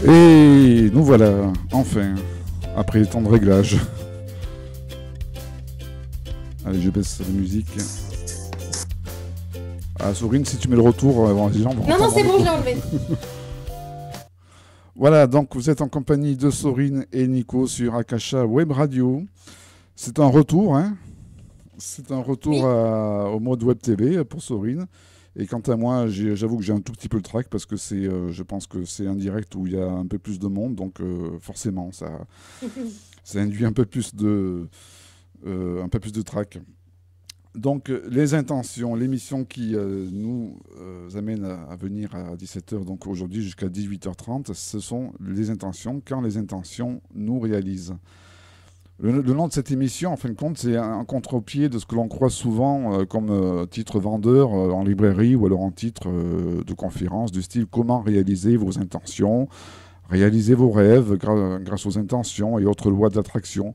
Et nous voilà, enfin, après tant de réglages. Allez, je baisse la musique. Ah, Sorine, si tu mets le retour, les gens vont Non, non, entendre c'est le bon, je retour. l'ai enlevé. Voilà, donc vous êtes en compagnie de Sorine et Nico sur Akasha Web Radio. C'est un retour, hein. C'est un retour Oui. au mode Web TV pour Sorine. Et quant à moi, j'avoue que j'ai un tout petit peu le trac parce que je pense que c'est un direct où il y a un peu plus de monde, donc forcément, ça induit un peu plus de trac. Donc, les intentions, l'émission qui nous amène à venir à 17h, donc aujourd'hui jusqu'à 18h30, ce sont les intentions, quand les intentions nous réalisent. Le nom de cette émission, en fin de compte, c'est un contre-pied de ce que l'on croit souvent comme titre vendeur en librairie ou alors en titre de conférence du style comment réaliser vos intentions, réaliser vos rêves grâce aux intentions et autres lois d'attraction.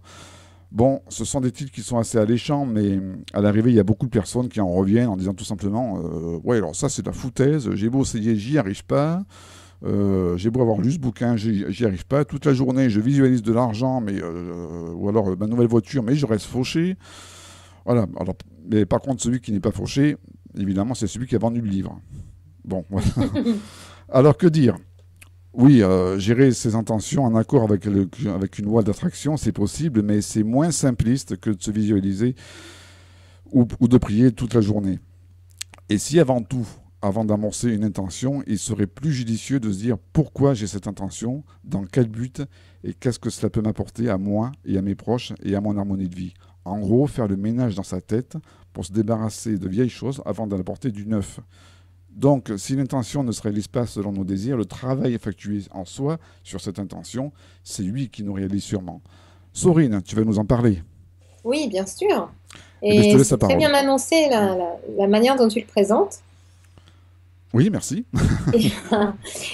Bon, ce sont des titres qui sont assez alléchants, mais à l'arrivée, il y a beaucoup de personnes qui en reviennent en disant tout simplement ouais, alors ça, c'est de la foutaise, j'ai beau essayer, j'y arrive pas. J'ai beau avoir lu ce bouquin, j'y arrive pas. Toute la journée, je visualise de l'argent, ou alors ma nouvelle voiture, mais je reste fauché. Voilà. Alors, mais par contre, celui qui n'est pas fauché, évidemment, c'est celui qui a vendu le livre. Bon, voilà. Alors, que dire? Oui, gérer ses intentions en accord avec une loi d'attraction, c'est possible, mais c'est moins simpliste que de se visualiser ou de prier toute la journée. Et si avant tout, avant d'amorcer une intention, il serait plus judicieux de se dire pourquoi j'ai cette intention, dans quel but et qu'est-ce que cela peut m'apporter à moi et à mes proches et à mon harmonie de vie. En gros, faire le ménage dans sa tête pour se débarrasser de vieilles choses avant d'en apporter du neuf. Donc, si l'intention ne se réalise pas selon nos désirs, le travail effectué en soi sur cette intention, c'est lui qui nous réalise sûrement. Sorine, tu vas nous en parler. Oui, bien sûr. Eh bien, je te Et laisse la c'est très parole. bien annoncé la manière dont tu le présentes. Oui, merci. Et,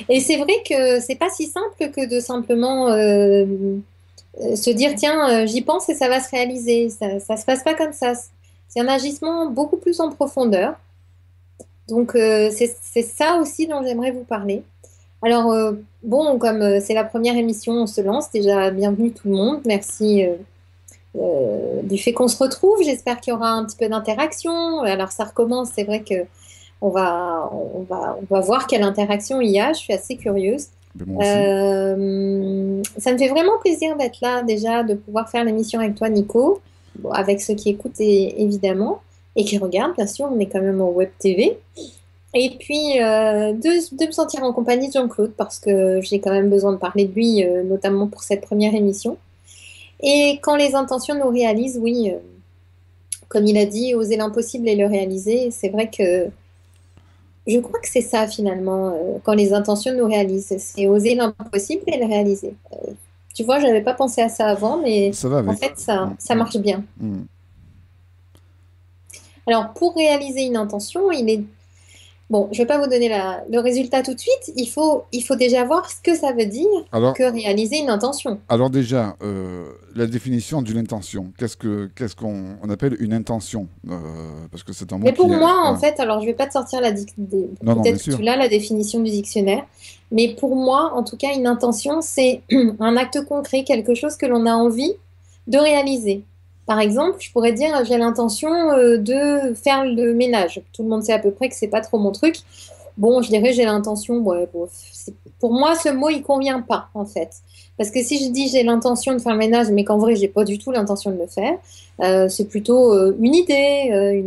et c'est vrai que c'est pas si simple que de simplement se dire, tiens, j'y pense et ça va se réaliser. Ça se passe pas comme ça. C'est un agissement beaucoup plus en profondeur. Donc, c'est ça aussi dont j'aimerais vous parler. Alors, bon, comme c'est la première émission, on se lance. Déjà, bienvenue tout le monde. Merci du fait qu'on se retrouve. J'espère qu'il y aura un petit peu d'interaction. Alors, ça recommence. C'est vrai que on va voir quelle interaction il y a. Je suis assez curieuse. Ben, moi aussi. Ça me fait vraiment plaisir d'être là déjà, de pouvoir faire l'émission avec toi, Nico. Bon, avec ceux qui écoutent évidemment et qui regardent, bien sûr. On est quand même en web TV. Et puis, de me sentir en compagnie de Jean-Claude, parce que j'ai quand même besoin de parler de lui, notamment pour cette première émission. Et quand les intentions nous réalisent, oui, comme il a dit, oser l'impossible et le réaliser, c'est vrai que je crois que c'est ça finalement, quand les intentions nous réalisent, c'est oser l'impossible et le réaliser. Tu vois, je n'avais pas pensé à ça avant, mais Ça va en avec. fait, ça marche bien. Mm. Alors, pour réaliser une intention, il est bon, je ne vais pas vous donner le résultat tout de suite. Il faut déjà voir ce que ça veut dire Alors, que réaliser une intention. alors déjà, la définition d'une intention. Qu'est-ce qu'on appelle une intention? Parce que c'est un mot Mais pour qui est... moi, en Voilà. fait, alors je ne vais pas te sortir Non, non, bien peut-être que sûr. tu l'as, la définition du dictionnaire, mais pour moi, en tout cas, une intention, c'est un acte concret, quelque chose que l'on a envie de réaliser. Par exemple, je pourrais dire, j'ai l'intention de faire le ménage. Tout le monde sait à peu près que c'est pas trop mon truc. Bon, je dirais j'ai l'intention. Ouais, bon, pour moi, ce mot, il convient pas, en fait. Parce que si je dis j'ai l'intention de faire le ménage, mais qu'en vrai, j'ai pas du tout l'intention de le faire, c'est plutôt une idée,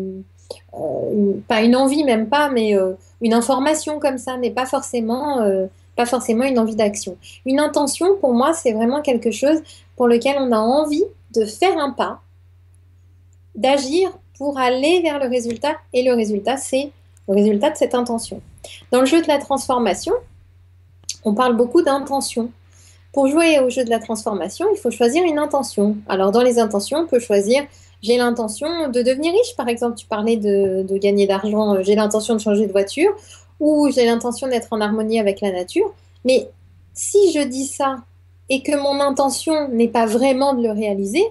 pas une envie, même pas, mais une information comme ça, n'est pas forcément une envie d'action. Une intention, pour moi, c'est vraiment quelque chose pour lequel on a envie de faire un pas, d'agir pour aller vers le résultat, et le résultat, c'est le résultat de cette intention. Dans le jeu de la transformation, on parle beaucoup d'intention. Pour jouer au jeu de la transformation, il faut choisir une intention. Alors, dans les intentions, on peut choisir j'ai l'intention de devenir riche, par exemple. Tu parlais de gagner d'argent, j'ai l'intention de changer de voiture, ou j'ai l'intention d'être en harmonie avec la nature. Mais si je dis ça et que mon intention n'est pas vraiment de le réaliser,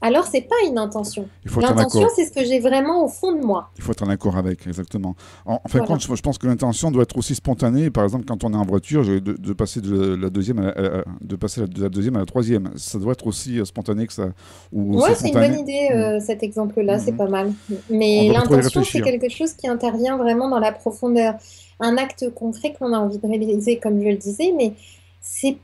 alors c'est pas une intention. Il faut être en L'intention, accord. c'est ce que j'ai vraiment au fond de moi. Il faut être en accord avec, exactement. En fin de compte, Voilà. je pense que l'intention doit être aussi spontanée. Par exemple, quand on est en voiture, de passer de la deuxième de passer de la deuxième à la troisième. Ça doit être aussi spontané que ça. Ou aussi Ouais, c'est une bonne spontané. idée, Mhm. cet exemple-là, c'est Mhm. pas mal. On Mais doit pas trop y l'intention, c'est réfléchir. quelque chose qui intervient vraiment dans la profondeur. Un acte concret que l'on a envie de réaliser, comme je le disais, mais c'est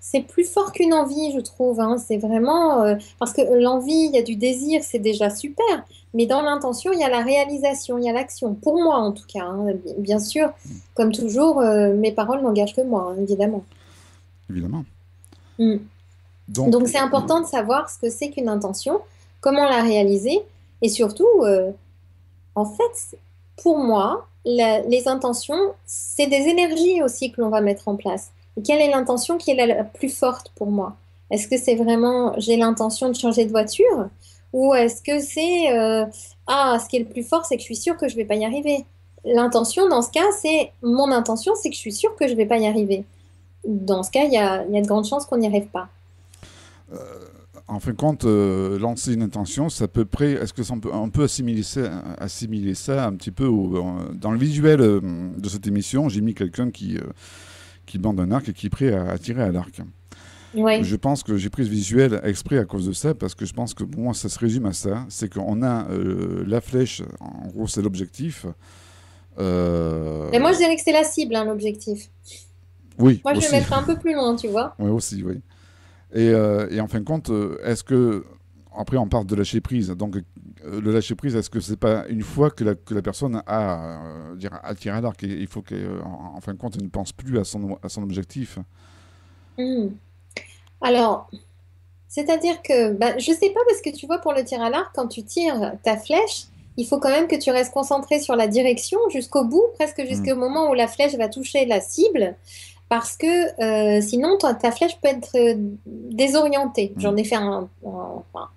c'est plus fort qu'une envie, je trouve, hein. C'est vraiment parce que l'envie, il y a du désir, c'est déjà super. Mais dans l'intention, il y a la réalisation, il y a l'action. Pour moi, en tout cas, hein. Bien sûr, comme toujours, mes paroles n'engagent que moi, hein, évidemment. Évidemment. Mm. Donc, Donc c'est important de savoir ce que c'est qu'une intention, comment la réaliser, et surtout, en fait, pour moi, les intentions, c'est des énergies aussi que l'on va mettre en place. Et quelle est l'intention qui est la plus forte pour moi? Est-ce que c'est vraiment, j'ai l'intention de changer de voiture? Ou est-ce que c'est, ce qui est le plus fort, c'est que je suis sûre que je vais pas y arriver. L'intention, dans ce cas, c'est, mon intention, c'est que je suis sûre que je vais pas y arriver. Dans ce cas, il y a de grandes chances qu'on n'y arrive pas. en fin de compte, lancer une intention, c'est à peu près. Est-ce que on peut assimiler ça un petit peu dans le visuel de cette émission? J'ai mis quelqu'un qui bande un arc et qui est prêt à tirer à l'arc. Oui. Je pense que j'ai pris ce visuel exprès à cause de ça, parce que je pense que pour moi, ça se résume à ça. C'est qu'on a la flèche, en gros, c'est l'objectif. Mais Euh, moi, je dirais que c'est la cible, hein, l'objectif. oui, Moi, je le aussi. mettrais un peu plus loin, tu vois. Oui, aussi, oui. Et en fin de compte, est-ce que. Après, on parle de lâcher prise. Donc, le lâcher prise, est-ce que c'est pas une fois que la personne a tiré à l'arc, et il faut qu'en fin de compte, elle ne pense plus à son objectif? Hmm. Alors, c'est-à-dire que, bah, je sais pas, parce que tu vois, pour le tir à l'arc, quand tu tires ta flèche, il faut quand même que tu restes concentré sur la direction jusqu'au bout, presque Hmm. jusqu'au moment où la flèche va toucher la cible, parce que sinon, ta flèche peut être désorientée. Hmm. J'en ai fait enfin,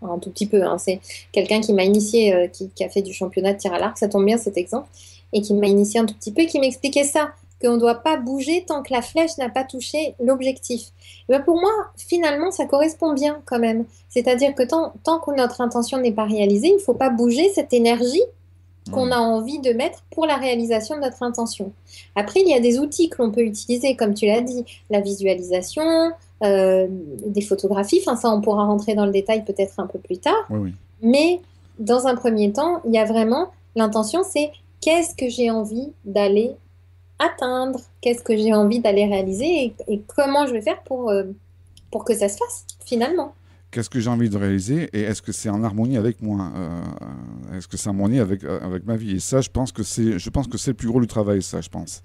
un tout petit peu, hein. C'est quelqu'un qui m'a initié, qui a fait du championnat de tir à l'arc, ça tombe bien cet exemple, et qui m'a initié un tout petit peu, et qui m'expliquait ça, qu'on ne doit pas bouger tant que la flèche n'a pas touché l'objectif. Et ben pour moi, finalement, ça correspond bien quand même. C'est-à-dire que tant que notre intention n'est pas réalisée, il ne faut pas bouger cette énergie qu'on Oui. a envie de mettre pour la réalisation de notre intention. Après, il y a des outils que l'on peut utiliser, comme tu l'as dit, la visualisation, des photographies, enfin ça on pourra rentrer dans le détail peut-être un peu plus tard, Oui, oui. mais dans un premier temps, il y a vraiment l'intention, c'est qu'est-ce que j'ai envie d'aller atteindre, qu'est-ce que j'ai envie d'aller réaliser et comment je vais faire pour que ça se fasse finalement. Qu'est-ce que j'ai envie de réaliser, et est-ce que c'est en harmonie avec moi? Est-ce que c'est en harmonie avec ma vie? Et ça, je pense que c'est le plus gros du travail, ça, je pense.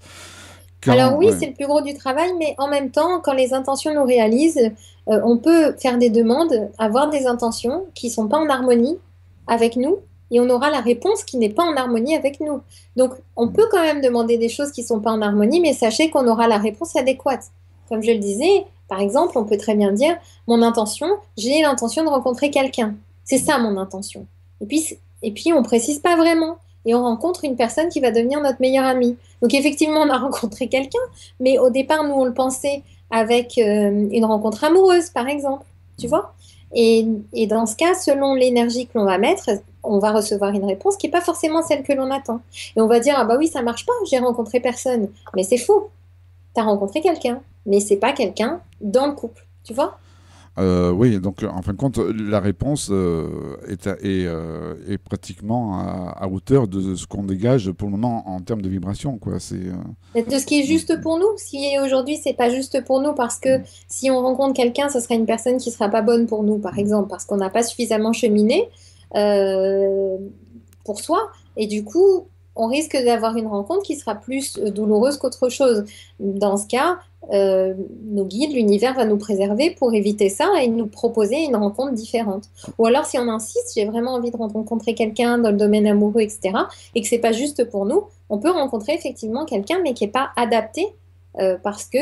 Alors Quand, oui, ouais. c'est le plus gros du travail, mais en même temps, quand les intentions nous réalisent, on peut faire des demandes, avoir des intentions qui sont pas en harmonie avec nous, et on aura la réponse qui n'est pas en harmonie avec nous. Donc, on Mm. peut quand même demander des choses qui sont pas en harmonie, mais sachez qu'on aura la réponse adéquate. Comme je le disais, par exemple, on peut très bien dire, mon intention, j'ai l'intention de rencontrer quelqu'un. C'est ça mon intention. Et puis, on précise pas vraiment. Et on rencontre une personne qui va devenir notre meilleure amie. Donc effectivement, on a rencontré quelqu'un, mais au départ, nous, on le pensait avec une rencontre amoureuse, par exemple, tu Mm. vois. Et dans ce cas, selon l'énergie que l'on va mettre, on va recevoir une réponse qui n'est pas forcément celle que l'on attend. Et on va dire, ah bah oui, ça marche pas, j'ai rencontré personne. Mais c'est faux, tu as rencontré quelqu'un, mais c'est pas quelqu'un dans le couple, tu vois. Oui, donc en fin de compte, la réponse est pratiquement à hauteur de ce qu'on dégage pour le moment en termes de vibration, quoi. De ce qui est Mm. juste pour nous. Si aujourd'hui, c'est pas juste pour nous, parce que Mm. si on rencontre quelqu'un, ce sera une personne qui sera pas bonne pour nous, par Mm. exemple, parce qu'on n'a pas suffisamment cheminé euh, pour soi. Et du coup, on risque d'avoir une rencontre qui sera plus douloureuse qu'autre chose. Dans ce cas, nos guides, l'univers va nous préserver pour éviter ça et nous proposer une rencontre différente. Ou alors, si on insiste, j'ai vraiment envie de rencontrer quelqu'un dans le domaine amoureux, etc., et que c'est pas juste pour nous, on peut rencontrer effectivement quelqu'un, mais qui n'est pas adapté parce que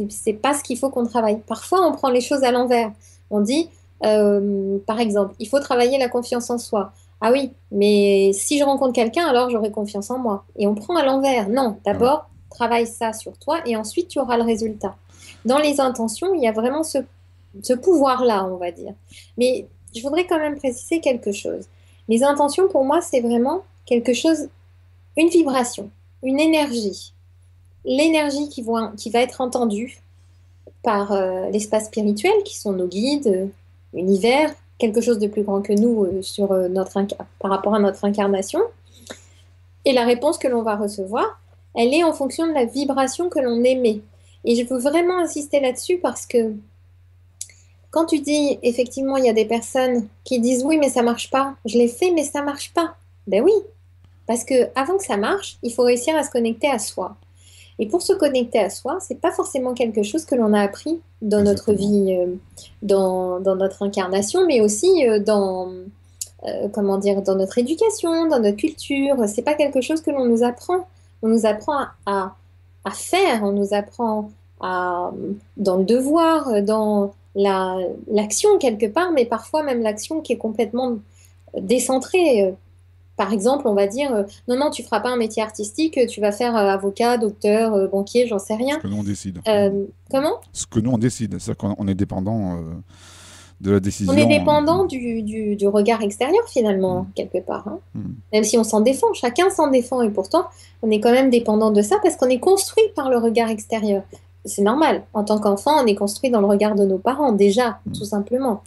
c'est pas ce qu'il faut qu'on travaille. Parfois, on prend les choses à l'envers. On dit, par exemple, il faut travailler la confiance en soi. Ah oui, mais si je rencontre quelqu'un, alors j'aurai confiance en moi. Et on prend à l'envers. Non, Ah oui. d'abord, travaille ça sur toi et ensuite tu auras le résultat. Dans les intentions, il y a vraiment ce pouvoir-là, on va dire. Mais je voudrais quand même préciser quelque chose. Les intentions, pour moi, c'est vraiment quelque chose, une vibration, une énergie. L'énergie qui va être entendue par l'espace spirituel, qui sont nos guides, l'univers, quelque chose de plus grand que nous par rapport à notre incarnation. Et la réponse que l'on va recevoir, elle est en fonction de la vibration que l'on émet. Et je veux vraiment insister là-dessus parce que quand tu dis, effectivement, il y a des personnes qui disent, oui, mais ça marche pas, je l'ai fait, mais ça marche pas. Ben oui, parce que avant que ça marche, il faut réussir à se connecter à soi. Et pour se connecter à soi, c'est pas forcément quelque chose que l'on a appris dans notre Exactement. vie, dans notre incarnation, mais aussi comment dire, dans notre éducation, dans notre culture. C'est pas quelque chose que l'on nous apprend. On nous apprend à faire, on nous apprend dans le devoir, dans l'action quelque part, mais parfois même l'action qui est complètement décentrée. Par exemple, on va dire, non, non, tu feras pas un métier artistique, tu vas faire avocat, docteur, banquier, j'en sais Ce rien. que nous, on décide. Comment? Ce que nous, on décide. C'est-à-dire qu'on on est dépendant de la On est décision. dépendant du regard extérieur finalement, Mm, quelque part, hein. mm. Même si on s'en défend, chacun s'en défend, et pourtant, on est quand même dépendant de ça parce qu'on est construit par le regard extérieur. C'est normal. En tant qu'enfant, on est construit dans le regard de nos parents, déjà, tout Mm. simplement.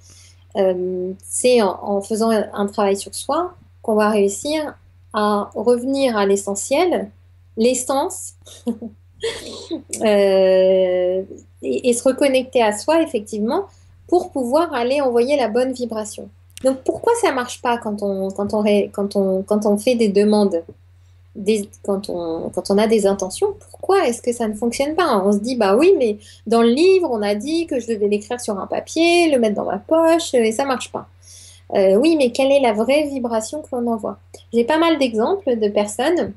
C'est en faisant un travail sur soi qu'on va réussir à revenir à l'essentiel, l'essence, et se reconnecter à soi, effectivement, pour pouvoir aller envoyer la bonne vibration. Donc, pourquoi ça marche pas quand on fait des demandes, quand on a des intentions? Pourquoi est-ce que ça ne fonctionne pas? On se dit, bah oui, mais dans le livre, on a dit que je devais l'écrire sur un papier, le mettre dans ma poche, et ça marche pas. Oui, mais quelle est la vraie vibration que l'on envoie? J'ai pas mal d'exemples de personnes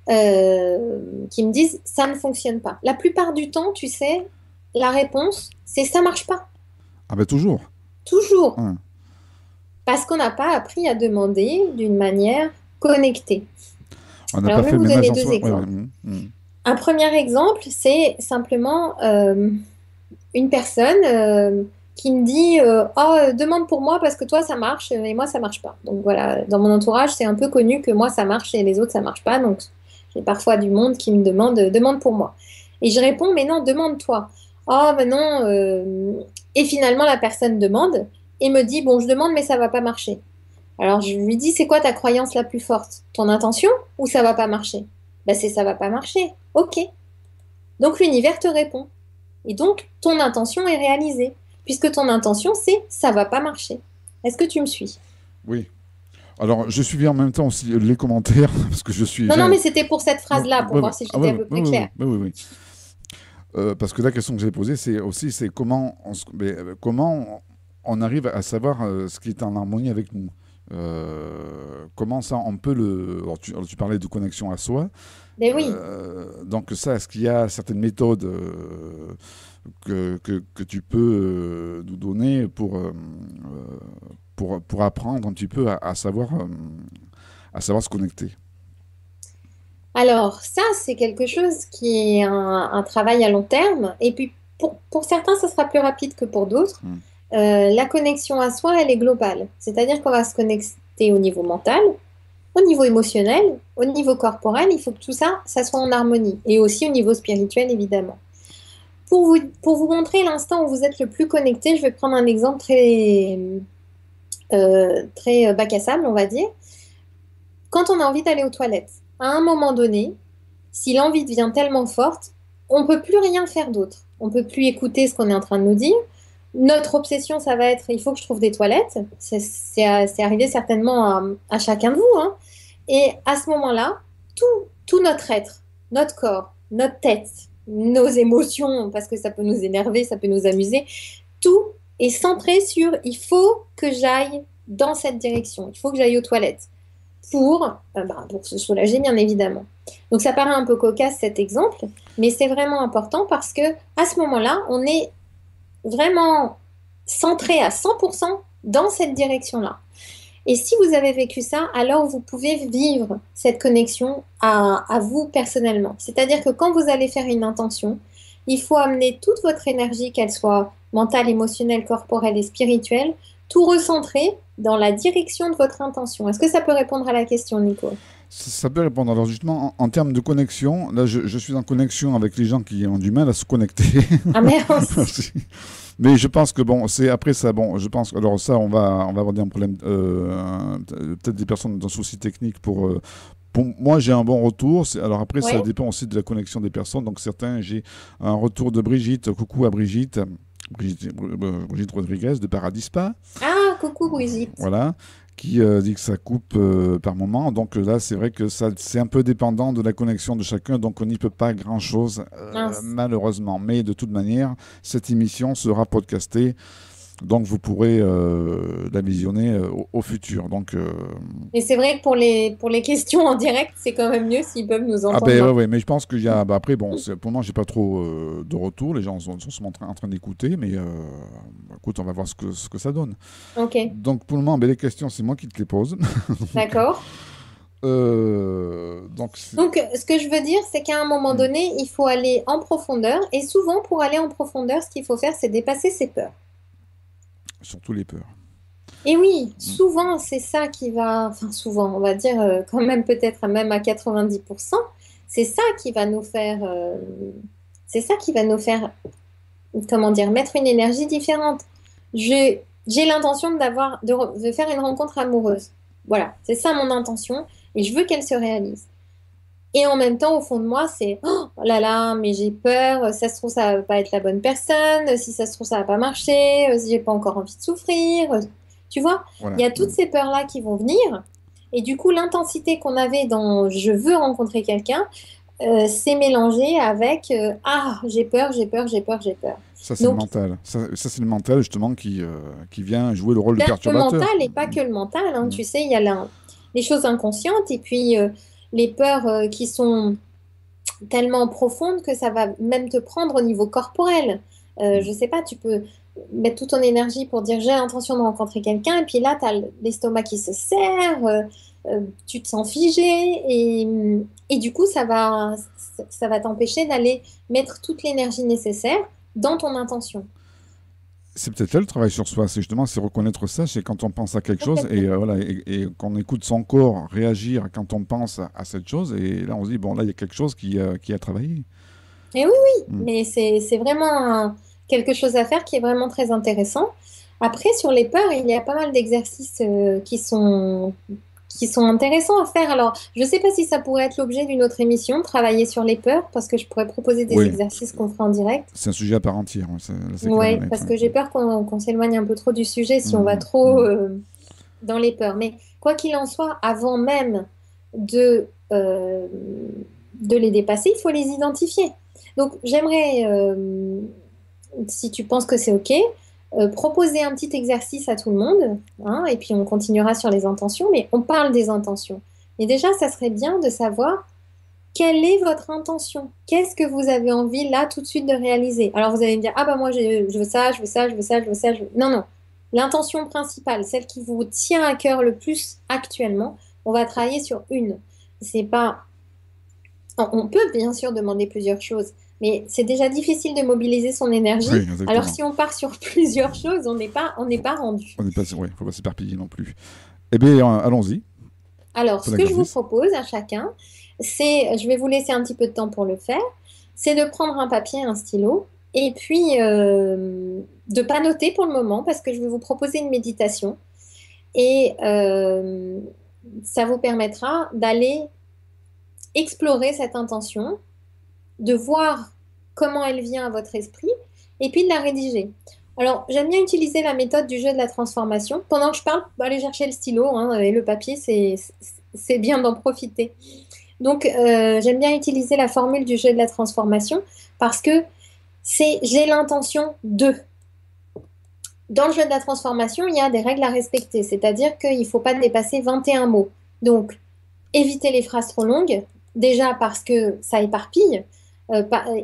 qui me disent ça ne fonctionne pas. La plupart du temps, tu sais, la réponse, c'est ça marche pas. Ah ben toujours. Toujours. Hein. Parce qu'on n'a pas appris à demander d'une manière connectée. On n'a Alors, pas je vais fait le vous ménage donner en deux soi. Ouais, ouais. exemples. Mm, mm. Un premier exemple, c'est simplement une personne qui me dit oh, demande pour moi parce que toi ça marche et moi ça marche pas. Donc voilà, dans mon entourage, c'est un peu connu que moi ça marche et les autres ça marche pas. Donc j'ai parfois du monde qui me demande demande pour moi. Et je réponds mais non, demande-toi. Oh, mais non. Et finalement, la personne demande et me dit bon, je demande mais ça va pas marcher. Alors je lui dis c'est quoi ta croyance la plus forte? Ton intention ou ça va pas marcher? Ben c'est ça va pas marcher. Ok. Donc l'univers te répond. Et donc ton intention est réalisée. Puisque ton intention, c'est ça va pas marcher. Est-ce que tu me suis? Oui. Alors, je suivais en même temps aussi les commentaires, parce que je suis... Non, non, mais c'était pour cette Non, phrase-là, pour ouais, ouais. voir si Ah, j'étais ouais, à ouais, peu ouais, près ouais, claire. ouais, ouais, ouais. Parce que la question que j'ai posée, c'est aussi c'est comment comment on arrive à savoir ce qui est en harmonie avec nous. Comment ça, on peut le... alors, tu parlais de connexion à soi. Mais oui. Donc ça, est-ce qu'il y a certaines méthodes que tu peux nous donner pour apprendre un petit peu à savoir se connecter? Alors, ça, c'est quelque chose qui est un travail à long terme. Et puis, pour certains, ça sera plus rapide que pour d'autres. Hmm. La connexion à soi, elle est globale. C'est-à-dire qu'on va se connecter au niveau mental, au niveau émotionnel, au niveau corporel. Il faut que tout ça, ça soit en harmonie. Et aussi au niveau spirituel, évidemment. Pour vous montrer l'instant où vous êtes le plus connecté, je vais prendre un exemple très bac à sable, on va dire. Quand on a envie d'aller aux toilettes, à un moment donné, si l'envie devient tellement forte, on ne peut plus rien faire d'autre. On ne peut plus écouter ce qu'on est en train de nous dire. Notre obsession, ça va être, il faut que je trouve des toilettes. C'est arrivé certainement à chacun de vous, hein. Et à ce moment-là, tout notre être, notre corps, notre tête, nos émotions, parce que ça peut nous énerver, ça peut nous amuser, tout est centré sur, il faut que j'aille dans cette direction, il faut que j'aille aux toilettes pour se soulager, bien évidemment. Donc ça paraît un peu cocasse cet exemple, mais c'est vraiment important parce que à ce moment-là, on est vraiment centré à 100% dans cette direction-là. Et si vous avez vécu ça, alors vous pouvez vivre cette connexion à vous personnellement. C'est-à-dire que quand vous allez faire une intention, il faut amener toute votre énergie, qu'elle soit mentale, émotionnelle, corporelle et spirituelle, tout recentrer dans la direction de votre intention. Est-ce que ça peut répondre à la question, Nico? Ça peut répondre. Alors justement, en termes de connexion, là, je suis en connexion avec les gens qui ont du mal à se connecter. Ah merde. Mais je pense que bon, c'est après ça, bon, je pense, alors ça, on va avoir un problème, peut-être des personnes dans souci technique pour moi, j'ai un bon retour. Alors après, ça Ouais. dépend aussi de la connexion des personnes. Donc certains, j'ai un retour de Brigitte. Coucou à Brigitte. Brigitte Rodriguez de Paradis Spa. Ah, coucou Brigitte. Voilà, qui dit que ça coupe par moment. Donc là, c'est vrai que ça, c'est un peu dépendant de la connexion de chacun, donc on n'y peut pas grand-chose, Mince. malheureusement. Mais de toute manière, cette émission sera podcastée, donc vous pourrez la visionner au futur. Donc, Et c'est vrai que pour les questions en direct, c'est quand même mieux s'ils peuvent nous ah entendre ben ouais, maintenant. ouais, mais je pense qu'il y a, bah, après, bon, pour le moment, j'ai pas trop de retour. Les gens sont en train d'écouter, mais écoute, on va voir ce que ça donne. Ok, Donc pour le moment, ben, les questions, c'est moi qui te les pose. Donc, d'accord. donc Donc, ce que je veux dire, c'est qu'à un moment hmm, donné, il faut aller en profondeur. Et souvent, pour aller en profondeur, ce qu'il faut faire, c'est dépasser ses peurs. surtout les peurs. Et oui, Hmm. souvent, c'est ça qui va, enfin souvent, on va dire quand même peut-être même à 90%, c'est ça qui va nous faire, c'est ça qui va nous faire, comment dire, mettre une énergie différente. J'ai l'intention de faire une rencontre amoureuse. Voilà, c'est ça mon intention et je veux qu'elle se réalise. Et en même temps, au fond de moi, c'est oh là là, mais j'ai peur, ça se trouve, ça va pas être la bonne personne, si ça se trouve, ça va pas marcher, si j'ai pas encore envie de souffrir. Tu vois, il Voilà. y a toutes Hmm. ces peurs-là qui vont venir. Et du coup, l'intensité qu'on avait dans je veux rencontrer quelqu'un, s'est mélangée avec ah, j'ai peur, j'ai peur, j'ai peur, j'ai peur. Ça, c'est le Donc, mental. Ça, c'est le mental, justement, qui vient jouer le rôle de il y a le mental perturbateur. et pas que le mental, hein. Hmm. Tu sais, il y a les choses inconscientes et puis les peurs qui sont tellement profonde que ça va même te prendre au niveau corporel. Hmm. Je sais pas, tu peux mettre toute ton énergie pour dire j'ai l'intention de rencontrer quelqu'un, et puis là, tu as l'estomac qui se serre, tu te sens figé, et du coup, ça va t'empêcher d'aller mettre toute l'énergie nécessaire dans ton intention. C'est peut-être là le travail sur soi, c'est justement c'est reconnaître ça, c'est quand on pense à quelque chose et Complètement. voilà et qu'on écoute son corps réagir quand on pense à cette chose et là on se dit bon là il y a quelque chose qui a travaillé. Et oui, oui, Hmm. mais c'est vraiment quelque chose à faire qui est vraiment très intéressant. Après, sur les peurs, il y a pas mal d'exercices qui sont intéressants à faire. Alors, je ne sais pas si ça pourrait être l'objet d'une autre émission, travailler sur les peurs, parce que je pourrais proposer des Oui, exercices qu'on fera en direct. c'est un sujet à part entière, ouais, là, c'est clair et Ouais, net. parce que j'ai peur qu'on s'éloigne un peu trop du sujet si on va Hmm, trop hmm. dans les peurs. Mais quoi qu'il en soit, avant même de, euh, de les dépasser, il faut les identifier. Donc, j'aimerais, si tu penses que c'est OK, proposer un petit exercice à tout le monde, hein, et puis on continuera sur les intentions, mais on parle des intentions. Et déjà, ça serait bien de savoir quelle est votre intention. Qu'est-ce que vous avez envie là tout de suite de réaliser? Alors vous allez me dire, ah bah moi je veux ça, je veux ça, je veux ça, je veux ça. Non, non. L'intention principale, celle qui vous tient à cœur le plus actuellement, on va travailler sur une. C'est pas on peut bien sûr demander plusieurs choses, mais c'est déjà difficile de mobiliser son Oui, énergie. Alors exactement. si on part sur plusieurs choses, on n'est pas rendu. On n'est pas, ouais, faut pas s'éparpiller non plus. Eh bien, allons-y Alors pour ce que je vous l'exercice. propose à chacun, c'est, je vais vous laisser un petit peu de temps pour le faire, c'est de prendre un papier, un stylo, et puis de pas noter pour le moment, parce que je vais vous proposer une méditation, et ça vous permettra d'aller explorer cette intention, de voir comment elle vient à votre esprit et puis de la rédiger. Alors, j'aime bien utiliser la méthode du jeu de la transformation. Pendant que je parle, aller chercher le stylo hein, et le papier, c'est bien d'en profiter. Donc, j'aime bien utiliser la formule du jeu de la transformation parce que c'est j'ai l'intention de. Dans le jeu de la transformation, il y a des règles à respecter, c'est-à-dire qu'il ne faut pas dépasser 21 mots. Donc, éviter les phrases trop longues, déjà parce que ça éparpille,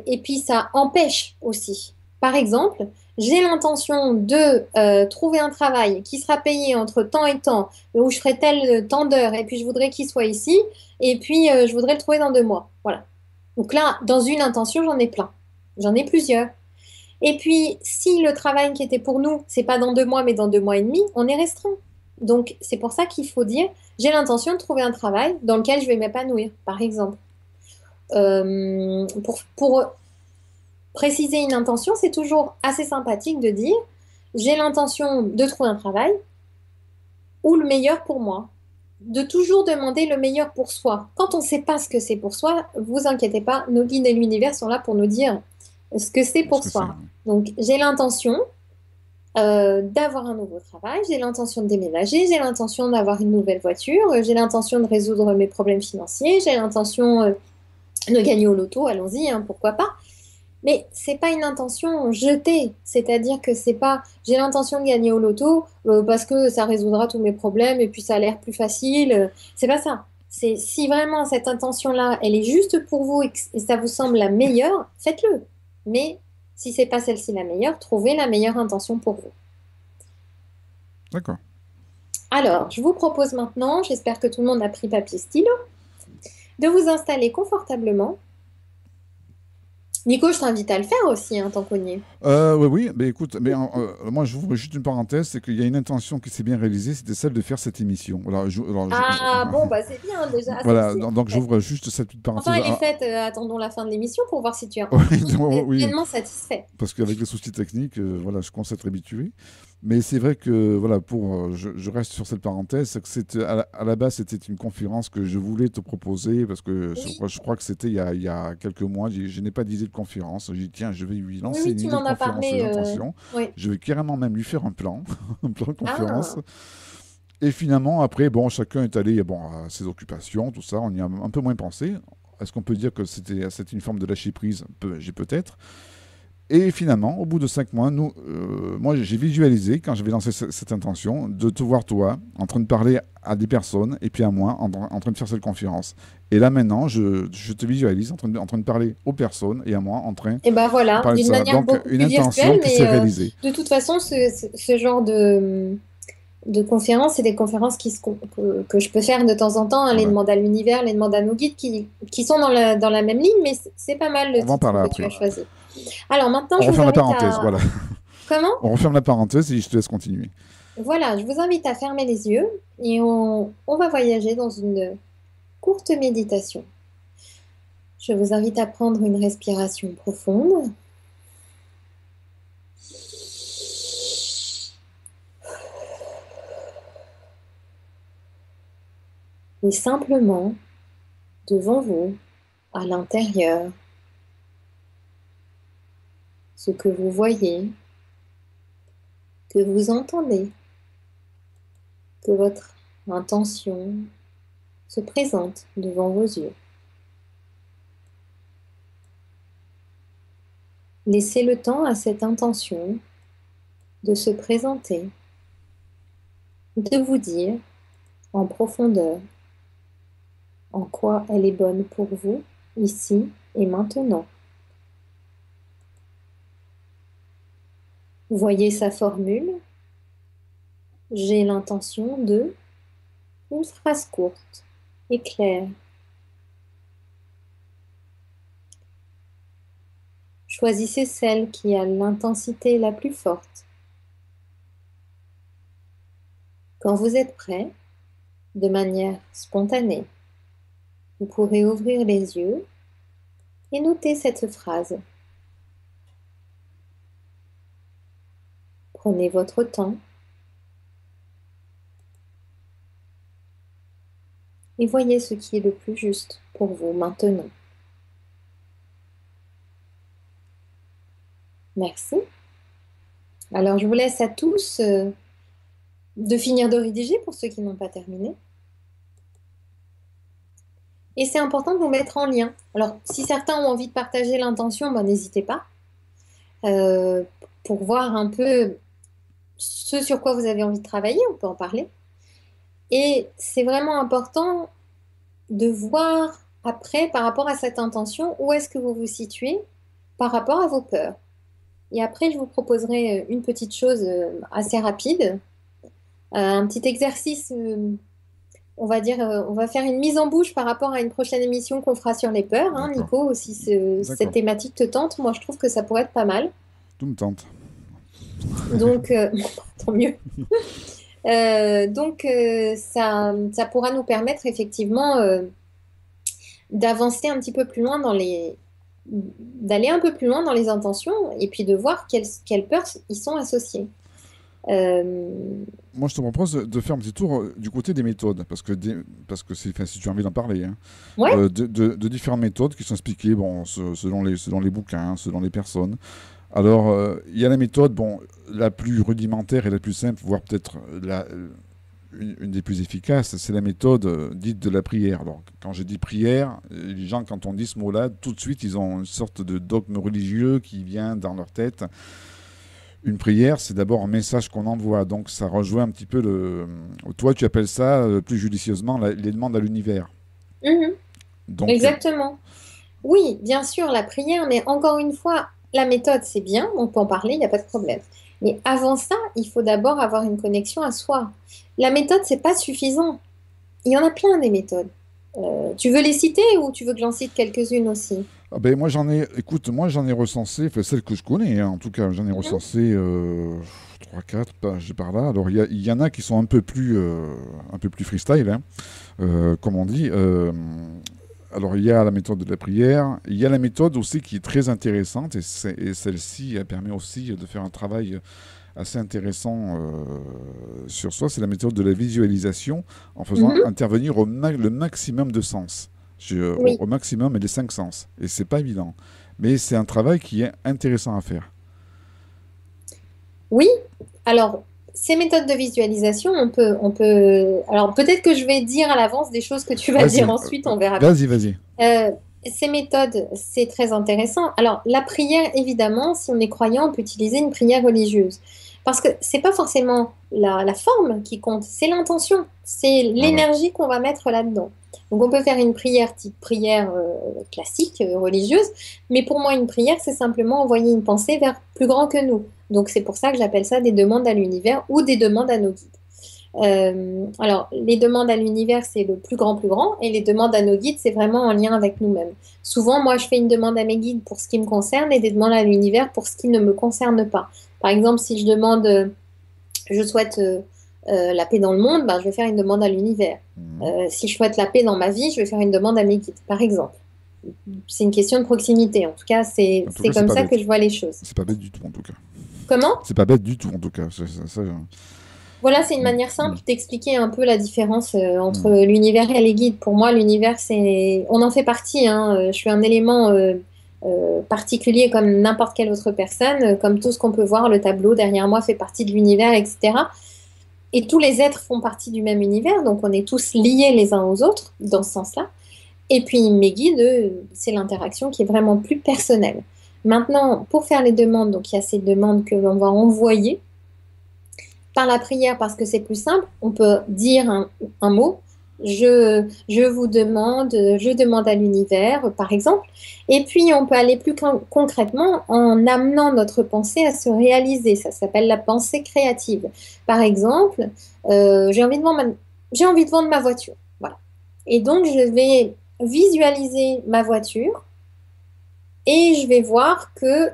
et puis ça empêche aussi. Par exemple, j'ai l'intention de trouver un travail qui sera payé entre temps et temps, où je ferai tel temps d'heure, et puis je voudrais qu'il soit ici, et puis je voudrais le trouver dans 2 mois. Voilà. Donc là, dans une intention, j'en ai plein. J'en ai plusieurs. Et puis, si le travail qui était pour nous, c'est pas dans 2 mois, mais dans 2 mois et demi, on est restreint. Donc, c'est pour ça qu'il faut dire, j'ai l'intention de trouver un travail dans lequel je vais m'épanouir, par exemple. Pour préciser une intention, c'est toujours assez sympathique de dire, j'ai l'intention de trouver un travail ou le meilleur pour moi. De toujours demander le meilleur pour soi. Quand on ne sait pas ce que c'est pour soi, vous inquiétez pas, nos guides et l'univers sont là pour nous dire ce que c'est Ce pour que c'est. soi. Donc, j'ai l'intention d'avoir un nouveau travail, j'ai l'intention de déménager, j'ai l'intention d'avoir une nouvelle voiture, j'ai l'intention de résoudre mes problèmes financiers, j'ai l'intention de gagner au loto, allons-y, hein, pourquoi pas. Mais c'est pas une intention jetée, c'est-à-dire que c'est pas j'ai l'intention de gagner au loto parce que ça résoudra tous mes problèmes et puis ça a l'air plus facile. C'est pas ça. C'est si vraiment cette intention-là, elle est juste pour vous et ça vous semble la meilleure, faites-le. Mais si c'est pas celle-ci la meilleure, trouvez la meilleure intention pour vous. D'accord. Alors, je vous propose maintenant, j'espère que tout le monde a pris papier stylo, de vous installer confortablement. Nico, je t'invite à le faire aussi, hein, tant qu'on y est. Oui, oui, mais écoute, mais, moi j'ouvre juste une parenthèse, c'est qu'il y a une intention qui s'est bien réalisée, c'était celle de faire cette émission. Voilà, Ah bon, bah c'est bien déjà, voilà, celle-ci. donc j'ouvre juste cette petite Pourtant, parenthèse. elle est faite, attendons la fin de l'émission pour voir si tu es Oui, oui, pleinement satisfait. parce qu'avec les soucis techniques, voilà, je commence à être habitué. Mais c'est vrai que, voilà, je reste sur cette parenthèse, c'est que à la base, c'était une conférence que je voulais te proposer, parce que Oui, je crois que c'était il y a quelques mois, je n'ai pas d'idée de conférence. J'ai dit, tiens, je vais lui oui, lancer oui, une tu idée de m'en as conférence sur les parlé. intentions. Oui. Je vais carrément même lui faire un plan, un plan de conférence. Ah, Et finalement, après, bon, chacun est allé bon, à ses occupations, tout ça, on y a un peu moins pensé. Est-ce qu'on peut dire que c'était une forme de lâcher prise? J'ai peut-être. Et finalement, au bout de 5 mois, moi j'ai visualisé, quand j'avais lancé cette intention, de te voir toi, en train de parler à des personnes, et puis à moi, en train de faire cette conférence. Et là maintenant, je te visualise en train de parler aux personnes, et à moi, en train et ben de voilà, parler de d'une ça. manière Donc, beaucoup une plus intention virtuelle, qui s'est mais réalisée. de toute façon, ce genre de conférences, c'est des conférences que je peux faire de temps en temps, hein, les Voilà. demandes à l'univers, les demandes à nos guides, qui sont dans la même ligne, mais c'est pas mal le On va en titre parler que tu as après. choisi. Alors maintenant, On je vous referme la invite parenthèse, à... voilà. Comment? On referme la parenthèse et je te laisse continuer. Voilà, je vous invite à fermer les yeux et on va voyager dans une courte méditation. Je vous invite à prendre une respiration profonde et simplement, devant vous, à l'intérieur, ce que vous voyez, que vous entendez, que votre intention se présente devant vos yeux. Laissez le temps à cette intention de se présenter, de vous dire en profondeur en quoi elle est bonne pour vous, ici et maintenant. Voyez sa formule. J'ai l'intention de... Une phrase courte et claire. Choisissez celle qui a l'intensité la plus forte. Quand vous êtes prêt, de manière spontanée, vous pourrez ouvrir les yeux et noter cette phrase. Prenez votre temps et voyez ce qui est le plus juste pour vous maintenant. Merci. Alors, je vous laisse à tous de finir de rédiger pour ceux qui n'ont pas terminé. Et c'est important de vous mettre en lien. Alors, si certains ont envie de partager l'intention, ben, n'hésitez pas euh, pour voir un peu ce sur quoi vous avez envie de travailler, on peut en parler. Et c'est vraiment important de voir après, par rapport à cette intention, où est-ce que vous vous situez par rapport à vos peurs. Et après, je vous proposerai une petite chose assez rapide, un petit exercice, on va dire, on va faire une mise en bouche par rapport à une prochaine émission qu'on fera sur les peurs, hein, D'accord. Nico, si cette D'accord. thématique te tente, moi je trouve que ça pourrait être pas mal. Tout me tente. Donc, tant mieux. Donc, ça pourra nous permettre effectivement d'avancer un petit peu plus loin d'aller un peu plus loin dans les intentions et puis de voir quelles peurs y sont associées. Euh, Moi, je te propose de faire un petit tour du côté des méthodes, parce que c'est, enfin, si tu as envie d'en parler, hein, ouais, de différentes méthodes qui sont expliquées, bon, selon les bouquins, selon les personnes. Alors, il y a la méthode, bon, la plus rudimentaire et la plus simple, voire peut-être une des plus efficaces, c'est la méthode dite de la prière. Alors, quand je dis prière, les gens, quand on dit ce mot-là, tout de suite, ils ont une sorte de dogme religieux qui vient dans leur tête. Une prière, c'est d'abord un message qu'on envoie. Donc, ça rejoint un petit peu le. Toi, tu appelles ça plus judicieusement les demandes à l'univers. mhm, Donc, exactement. Oui, bien sûr, la prière, mais encore une fois, la méthode, c'est bien, on peut en parler, il n'y a pas de problème. Mais avant ça, il faut d'abord avoir une connexion à soi. La méthode, c'est pas suffisant. Il y en a plein des méthodes. Tu veux les citer ou tu veux que j'en cite quelques-unes aussi? ah ben, moi, j'en ai recensé, enfin, celles que je connais, hein, en tout cas, j'en ai Mhm, recensé 3-4 pages par là. Alors, il y en a qui sont un peu plus freestyle, hein, comme on dit. Alors, il y a la méthode de la prière. Il y a la méthode aussi qui est très intéressante, et celle-ci, elle permet aussi de faire un travail assez intéressant sur soi. C'est la méthode de la visualisation en faisant mhm, intervenir le maximum de sens. oui. Au maximum et les cinq sens. Et c'est pas évident. Mais c'est un travail qui est intéressant à faire. Oui, alors ces méthodes de visualisation, alors peut-être que je vais dire à l'avance des choses que tu vas dire Vas-y, ensuite, on verra bien. vas-y. Euh, Ces méthodes, c'est très intéressant. Alors la prière, évidemment, si on est croyant, on peut utiliser une prière religieuse. Parce que c'est pas forcément la forme qui compte, c'est l'intention, c'est Voilà. l'énergie qu'on va mettre là-dedans. Donc on peut faire une prière type prière classique, religieuse, mais pour moi une prière, c'est simplement envoyer une pensée vers plus grand que nous. Donc c'est pour ça que j'appelle ça des demandes à l'univers ou des demandes à nos guides. Alors, les demandes à l'univers, c'est le plus grand, et les demandes à nos guides, c'est vraiment en lien avec nous-mêmes. Souvent, moi, je fais une demande à mes guides pour ce qui me concerne et des demandes à l'univers pour ce qui ne me concerne pas. Par exemple, si je demande, je souhaite la paix dans le monde, ben, je vais faire une demande à l'univers. Mhm. Si je souhaite la paix dans ma vie, je vais faire une demande à mes guides, par exemple. C'est une question de proximité. En tout cas, En tout c'est cas, c'est comme pas ça que bête. je vois les choses. C'est pas bête du tout, en tout cas. Comment? C'est pas bête du tout, en tout cas. Voilà, c'est une Mm, manière simple mm, d'expliquer un peu la différence entre mm. l'univers et les guides. Pour moi, l'univers, on en fait partie, hein. Je suis un élément particulier comme n'importe quelle autre personne, comme tout ce qu'on peut voir, le tableau derrière moi fait partie de l'univers, etc. Et tous les êtres font partie du même univers, donc on est tous liés les uns aux autres dans ce sens-là. Et puis mes guides, c'est l'interaction qui est vraiment plus personnelle. Maintenant, pour faire les demandes, donc il y a ces demandes que l'on va envoyer par la prière parce que c'est plus simple. On peut dire un mot. Je vous demande, je demande à l'univers, par exemple. Et puis, on peut aller plus concrètement en amenant notre pensée à se réaliser. Ça s'appelle la pensée créative. Par exemple, j'ai envie de vendre ma voiture. Voilà. Et donc, je vais visualiser ma voiture et je vais voir que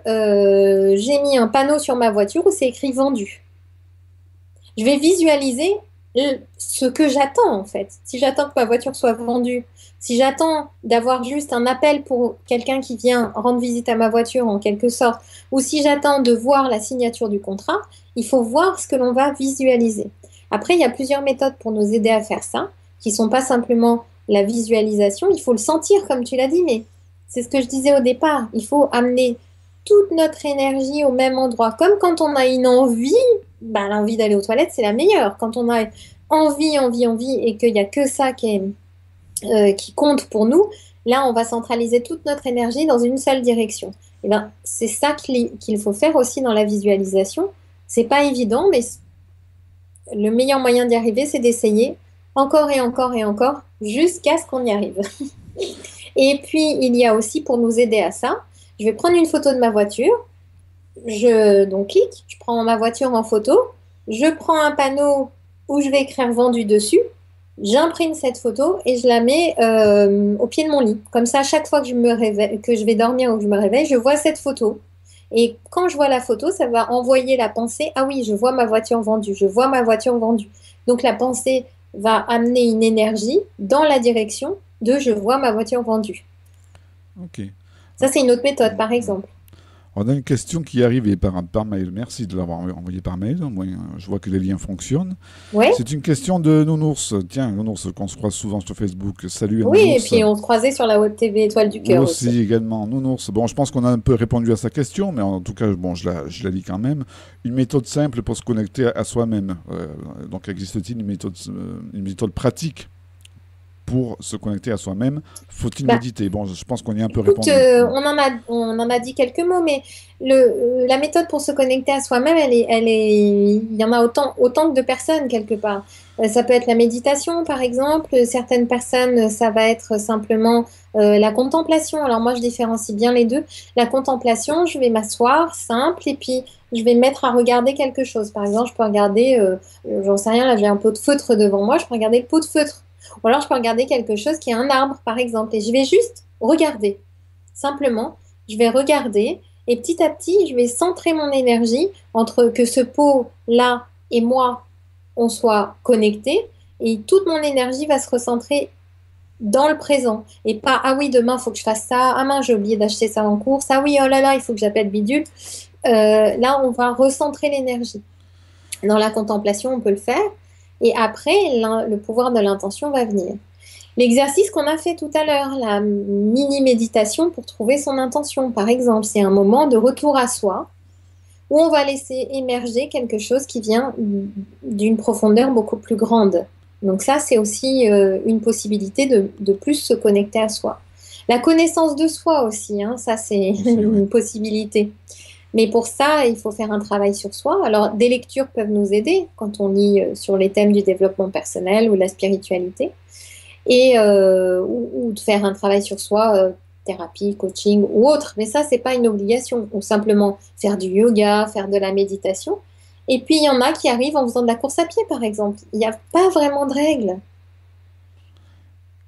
j'ai mis un panneau sur ma voiture où c'est écrit vendu. Je vais visualiser ce que j'attends en fait. Si j'attends que ma voiture soit vendue, si j'attends d'avoir juste un appel pour quelqu'un qui vient rendre visite à ma voiture en quelque sorte, ou si j'attends de voir la signature du contrat, il faut voir ce que l'on va visualiser. Après, il y a plusieurs méthodes pour nous aider à faire ça, qui sont pas simplement la visualisation, il faut le sentir comme tu l'as dit, mais c'est ce que je disais au départ, il faut amener toute notre énergie au même endroit, comme quand on a une envie bah, l'envie d'aller aux toilettes, c'est la meilleure. Quand on a envie, et qu'il n'y a que ça qui compte pour nous, là, on va centraliser toute notre énergie dans une seule direction. Et ben, c'est ça qu'il faut faire aussi dans la visualisation. C'est pas évident, mais le meilleur moyen d'y arriver, c'est d'essayer encore et encore et encore jusqu'à ce qu'on y arrive. Et puis, il y a aussi pour nous aider à ça, je vais prendre une photo de ma voiture. Donc clique, je prends ma voiture en photo, je prends un panneau où je vais écrire vendu dessus, j'imprime cette photo et je la mets au pied de mon lit. Comme ça, chaque fois que je me réveille, que je vais dormir ou que je me réveille, je vois cette photo. Et quand je vois la photo, ça va envoyer la pensée, ah oui, je vois ma voiture vendue, je vois ma voiture vendue. Donc la pensée va amener une énergie dans la direction de je vois ma voiture vendue. Ok. Ça, c'est une autre méthode, Mm, par mm. exemple. On a une question qui est arrivée par mail. Merci de l'avoir envoyée par mail. Moi, je vois que les liens fonctionnent. Ouais, C'est une question de Nounours. Tiens, Nounours, qu'on se croise souvent sur Facebook. Salut à oui, et Nounours. puis on se croisait sur la Web TV Étoile du Cœur aussi. Aussi également, Nounours. Bon, je pense qu'on a un peu répondu à sa question, mais en tout cas, bon, je la lis quand même. Une méthode simple pour se connecter à soi-même. Donc, existe-t-il une méthode pratique pour se connecter à soi-même? Faut-il Bah, méditer? Bon, je pense qu'on y a un peu écoute, répondu. on en a dit quelques mots, mais la méthode pour se connecter à soi-même, il y en a autant que de personnes quelque part. Ça peut être la méditation, par exemple. Certaines personnes, ça va être simplement la contemplation. Alors moi, je différencie bien les deux. La contemplation, je vais m'asseoir, simple, et puis je vais me mettre à regarder quelque chose. Par exemple, je peux regarder, j'en sais rien, là, j'ai un pot de feutre devant moi, je peux regarder le pot de feutre. Ou alors, je peux regarder quelque chose qui est un arbre, par exemple, et je vais juste regarder. Simplement, je vais regarder et petit à petit, je vais centrer mon énergie entre que ce pot-là et moi, on soit connectés et toute mon énergie va se recentrer dans le présent et pas ah oui, demain, il faut que je fasse ça. Ah mince, j'ai oublié d'acheter ça en course. Ah oui, oh là là, il faut que j'appelle Bidule. Là, on va recentrer l'énergie. Dans la contemplation, on peut le faire. Et après, le pouvoir de l'intention va venir. L'exercice qu'on a fait tout à l'heure, la mini-méditation pour trouver son intention, par exemple, c'est un moment de retour à soi où on va laisser émerger quelque chose qui vient d'une profondeur beaucoup plus grande. Donc ça, c'est aussi une possibilité de plus se connecter à soi. La connaissance de soi aussi, hein, ça c'est Aussi, oui. une possibilité. Mais pour ça, il faut faire un travail sur soi. Alors, des lectures peuvent nous aider quand on lit sur les thèmes du développement personnel ou de la spiritualité ou de faire un travail sur soi, thérapie, coaching ou autre. Mais ça, c'est pas une obligation. Ou simplement faire du yoga, faire de la méditation. Et puis, il y en a qui arrivent en faisant de la course à pied, par exemple. Il n'y a pas vraiment de règles.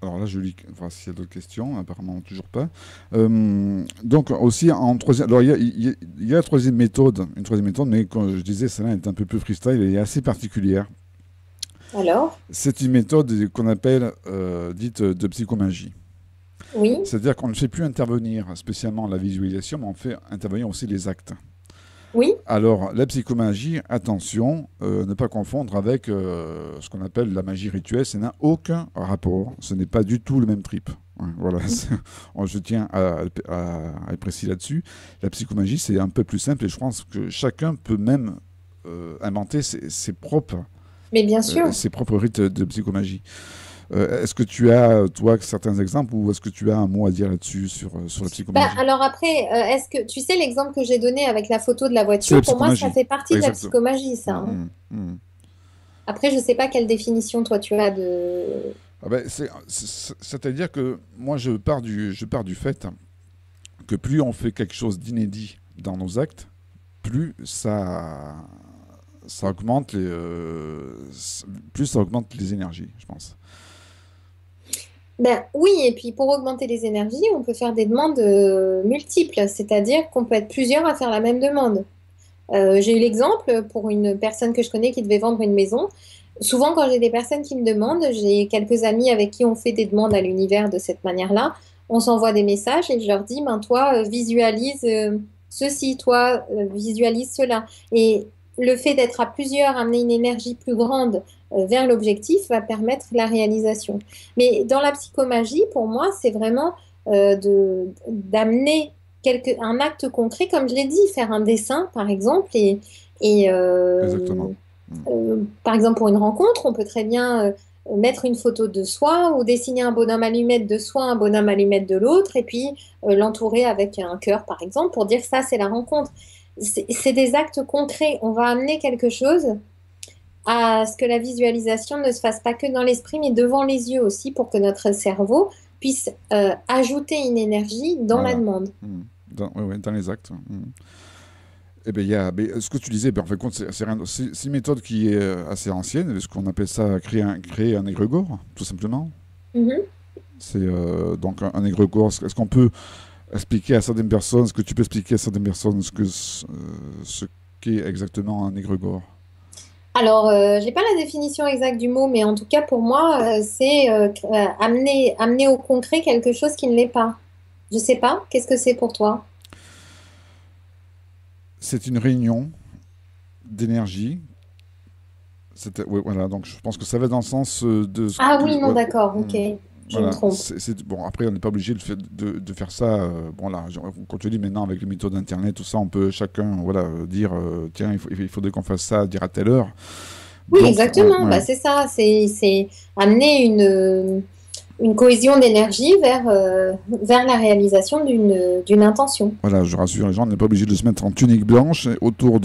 Alors là, je lis, enfin, s'il y a d'autres questions, apparemment toujours pas. Donc aussi en troisième, alors il y a la troisième méthode, une troisième méthode, mais comme je disais, celle-là est un peu plus freestyle et assez particulière. Alors, C'est une méthode qu'on appelle dite de psychomagie. oui, C'est-à-dire qu'on ne fait plus intervenir spécialement la visualisation, mais on fait intervenir aussi les actes. oui, Alors, la psychomagie, attention, ne pas confondre avec ce qu'on appelle la magie rituelle, ça n'a aucun rapport, ce n'est pas du tout le même trip. Ouais, voilà, je tiens à être précis là-dessus. La psychomagie, c'est un peu plus simple et je pense que chacun peut même inventer mais bien sûr. ses propres rites de psychomagie. Est-ce que tu as, toi, certains exemples ou est-ce que tu as un mot à dire là-dessus sur la Bah, psychomagie? alors après, est-ce que tu sais l'exemple que j'ai donné avec la photo de la C'est la voiture, pour moi, ça psychomagie, fait partie de la exactement. psychomagie, ça, hein. Mm, mm, mm. Après, je ne sais pas quelle définition toi tu as de... Ah ben, c'est-à-dire que moi, je pars du fait que plus on fait quelque chose d'inédit dans nos actes, plus ça augmente plus ça augmente les énergies, je pense. Ben oui, et puis pour augmenter les énergies, on peut faire des demandes multiples, c'est-à-dire qu'on peut être plusieurs à faire la même demande. J'ai eu l'exemple pour une personne que je connais qui devait vendre une maison. Souvent, quand j'ai des personnes qui me demandent, j'ai quelques amis avec qui on fait des demandes à l'univers de cette manière-là. On s'envoie des messages et je leur dis, ben toi, visualise ceci, toi, visualise cela. Et le fait d'être à plusieurs, amener une énergie plus grande vers l'objectif va permettre la réalisation. Mais dans la psychomagie, pour moi, c'est vraiment d'amener un acte concret, comme je l'ai dit, faire un dessin, par exemple, et Exactement. Mm. par exemple, pour une rencontre, on peut très bien mettre une photo de soi ou dessiner un bonhomme allumette de soi, un bonhomme allumette de l'autre, et puis l'entourer avec un cœur, par exemple, pour dire ça, c'est la rencontre. C'est des actes concrets. On va amener quelque chose à ce que la visualisation ne se fasse pas que dans l'esprit, mais devant les yeux aussi, pour que notre cerveau puisse ajouter une énergie dans la Voilà. demande. Mm. Ouais, ouais, dans les actes. Mm. Eh ben, ce que tu disais, ben, en fait, compte, c'est une méthode qui est assez ancienne, ce qu'on appelle ça créer un égrégore, tout simplement. Mhm. C'est donc un égrégore. Est-ce qu'on peut expliquer à certaines personnes, est-ce que tu peux expliquer à certaines personnes ce qu'est exactement un égrégore? Alors, j'ai pas la définition exacte du mot, mais en tout cas pour moi, c'est amener au concret quelque chose qui ne l'est pas. Je sais pas, qu'est-ce que c'est pour toi? C'est une réunion d'énergie. Ouais, voilà, donc je pense que ça va dans le sens de ce Ah que. oui, non, Ouais, d'accord, ok, hmm, je me voilà, trompe. bon, après, on n'est pas obligé de faire ça. Bon, là, quand tu dis maintenant, avec les méthodes Internet, tout ça, on peut chacun voilà, dire tiens, il faudrait qu'on fasse ça, dire à telle heure. Oui, Donc, ouais, exactement, ouais. bah, c'est ça, c'est amener une cohésion d'énergie vers la réalisation d'une intention. Voilà, je rassure les gens, on n'est pas obligé de se mettre en tunique blanche autour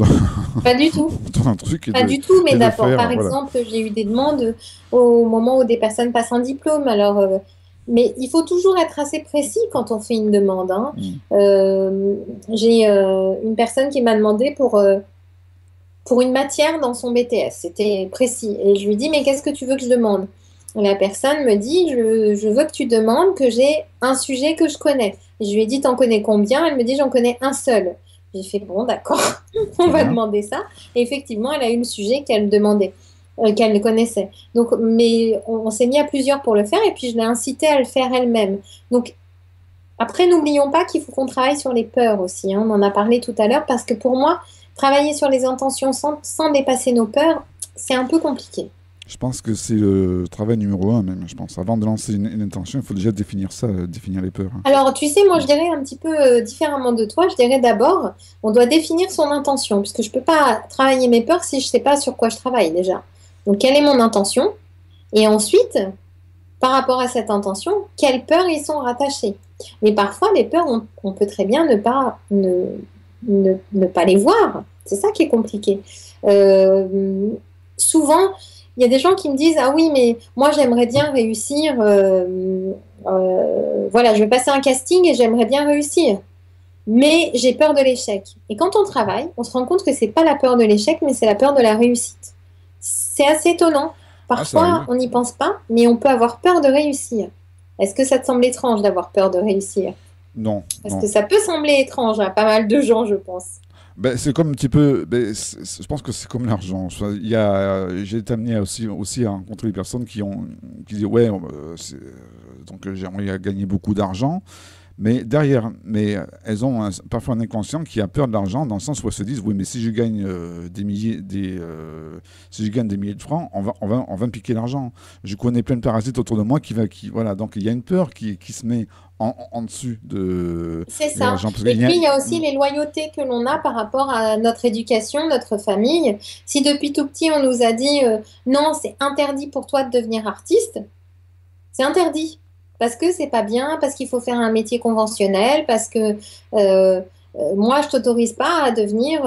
Pas du tout. autour d'un truc Pas du tout, mais et de d'abord, faire. par Voilà. exemple, j'ai eu des demandes au moment où des personnes passent un diplôme. Alors, mais il faut toujours être assez précis quand on fait une demande, hein. Hmm. J'ai une personne qui m'a demandé pour une matière dans son BTS. C'était précis. Et je lui dis, mais qu'est-ce que tu veux que je demande? Et la personne me dit, je veux que tu demandes que j'ai un sujet que je connais. Et je lui ai dit, t'en connais combien? Elle me dit, j'en connais un seul. J'ai fait, bon, d'accord, on Très va bien. demander ça. Et effectivement, elle a eu le sujet qu'elle demandait, qu'elle connaissait. Donc, mais on s'est mis à plusieurs pour le faire et puis je l'ai incitée à le faire elle-même. Donc, après, n'oublions pas qu'il faut qu'on travaille sur les peurs aussi, hein. On en a parlé tout à l'heure parce que pour moi, travailler sur les intentions sans dépasser nos peurs, c'est un peu compliqué. Je pense que c'est le travail numéro un, même. Je pense. Avant de lancer une intention, il faut déjà définir ça, définir les peurs, hein. Alors, tu sais, moi, Hmm. je dirais un petit peu différemment de toi. Je dirais d'abord, on doit définir son intention, puisque je ne peux pas travailler mes peurs si je ne sais pas sur quoi je travaille déjà. Donc, quelle est mon intention? Et ensuite, par rapport à cette intention, quelles peurs y sont rattachées? Mais parfois, les peurs, on peut très bien ne pas les voir. C'est ça qui est compliqué. Euh, Souvent, il y a des gens qui me disent, ah oui, mais moi, j'aimerais bien réussir. Voilà, je vais passer un casting et j'aimerais bien réussir. Mais j'ai peur de l'échec. Et quand on travaille, on se rend compte que c'est pas la peur de l'échec, mais c'est la peur de la réussite. C'est assez étonnant. Ah, ça Parfois, arrive. on n'y pense pas, mais on peut avoir peur de réussir. Est-ce que ça te semble étrange d'avoir peur de réussir? Non, Parce que non. ça peut sembler étrange à pas mal de gens, je pense. Ben, c'est comme un petit peu. Ben, je pense que c'est comme l'argent. J'ai été amené aussi à rencontrer des personnes qui disent ouais, donc j'aimerais gagner beaucoup d'argent. Mais elles ont parfois un inconscient qui a peur de l'argent dans le sens où elles se disent, oui, mais si je gagne si je gagne des milliers de francs, on va me piquer l'argent. Je connais plein de parasites autour de moi voilà, donc il y a une peur qui se met en dessus C'est de ça. l'argent. Parce Et qu'il y a- puis, il y a aussi les loyautés que l'on a par rapport à notre éducation, notre famille. Si depuis tout petit, on nous a dit non, c'est interdit pour toi de devenir artiste, c'est interdit. Parce que c'est pas bien, parce qu'il faut faire un métier conventionnel, parce que moi, je t'autorise pas à devenir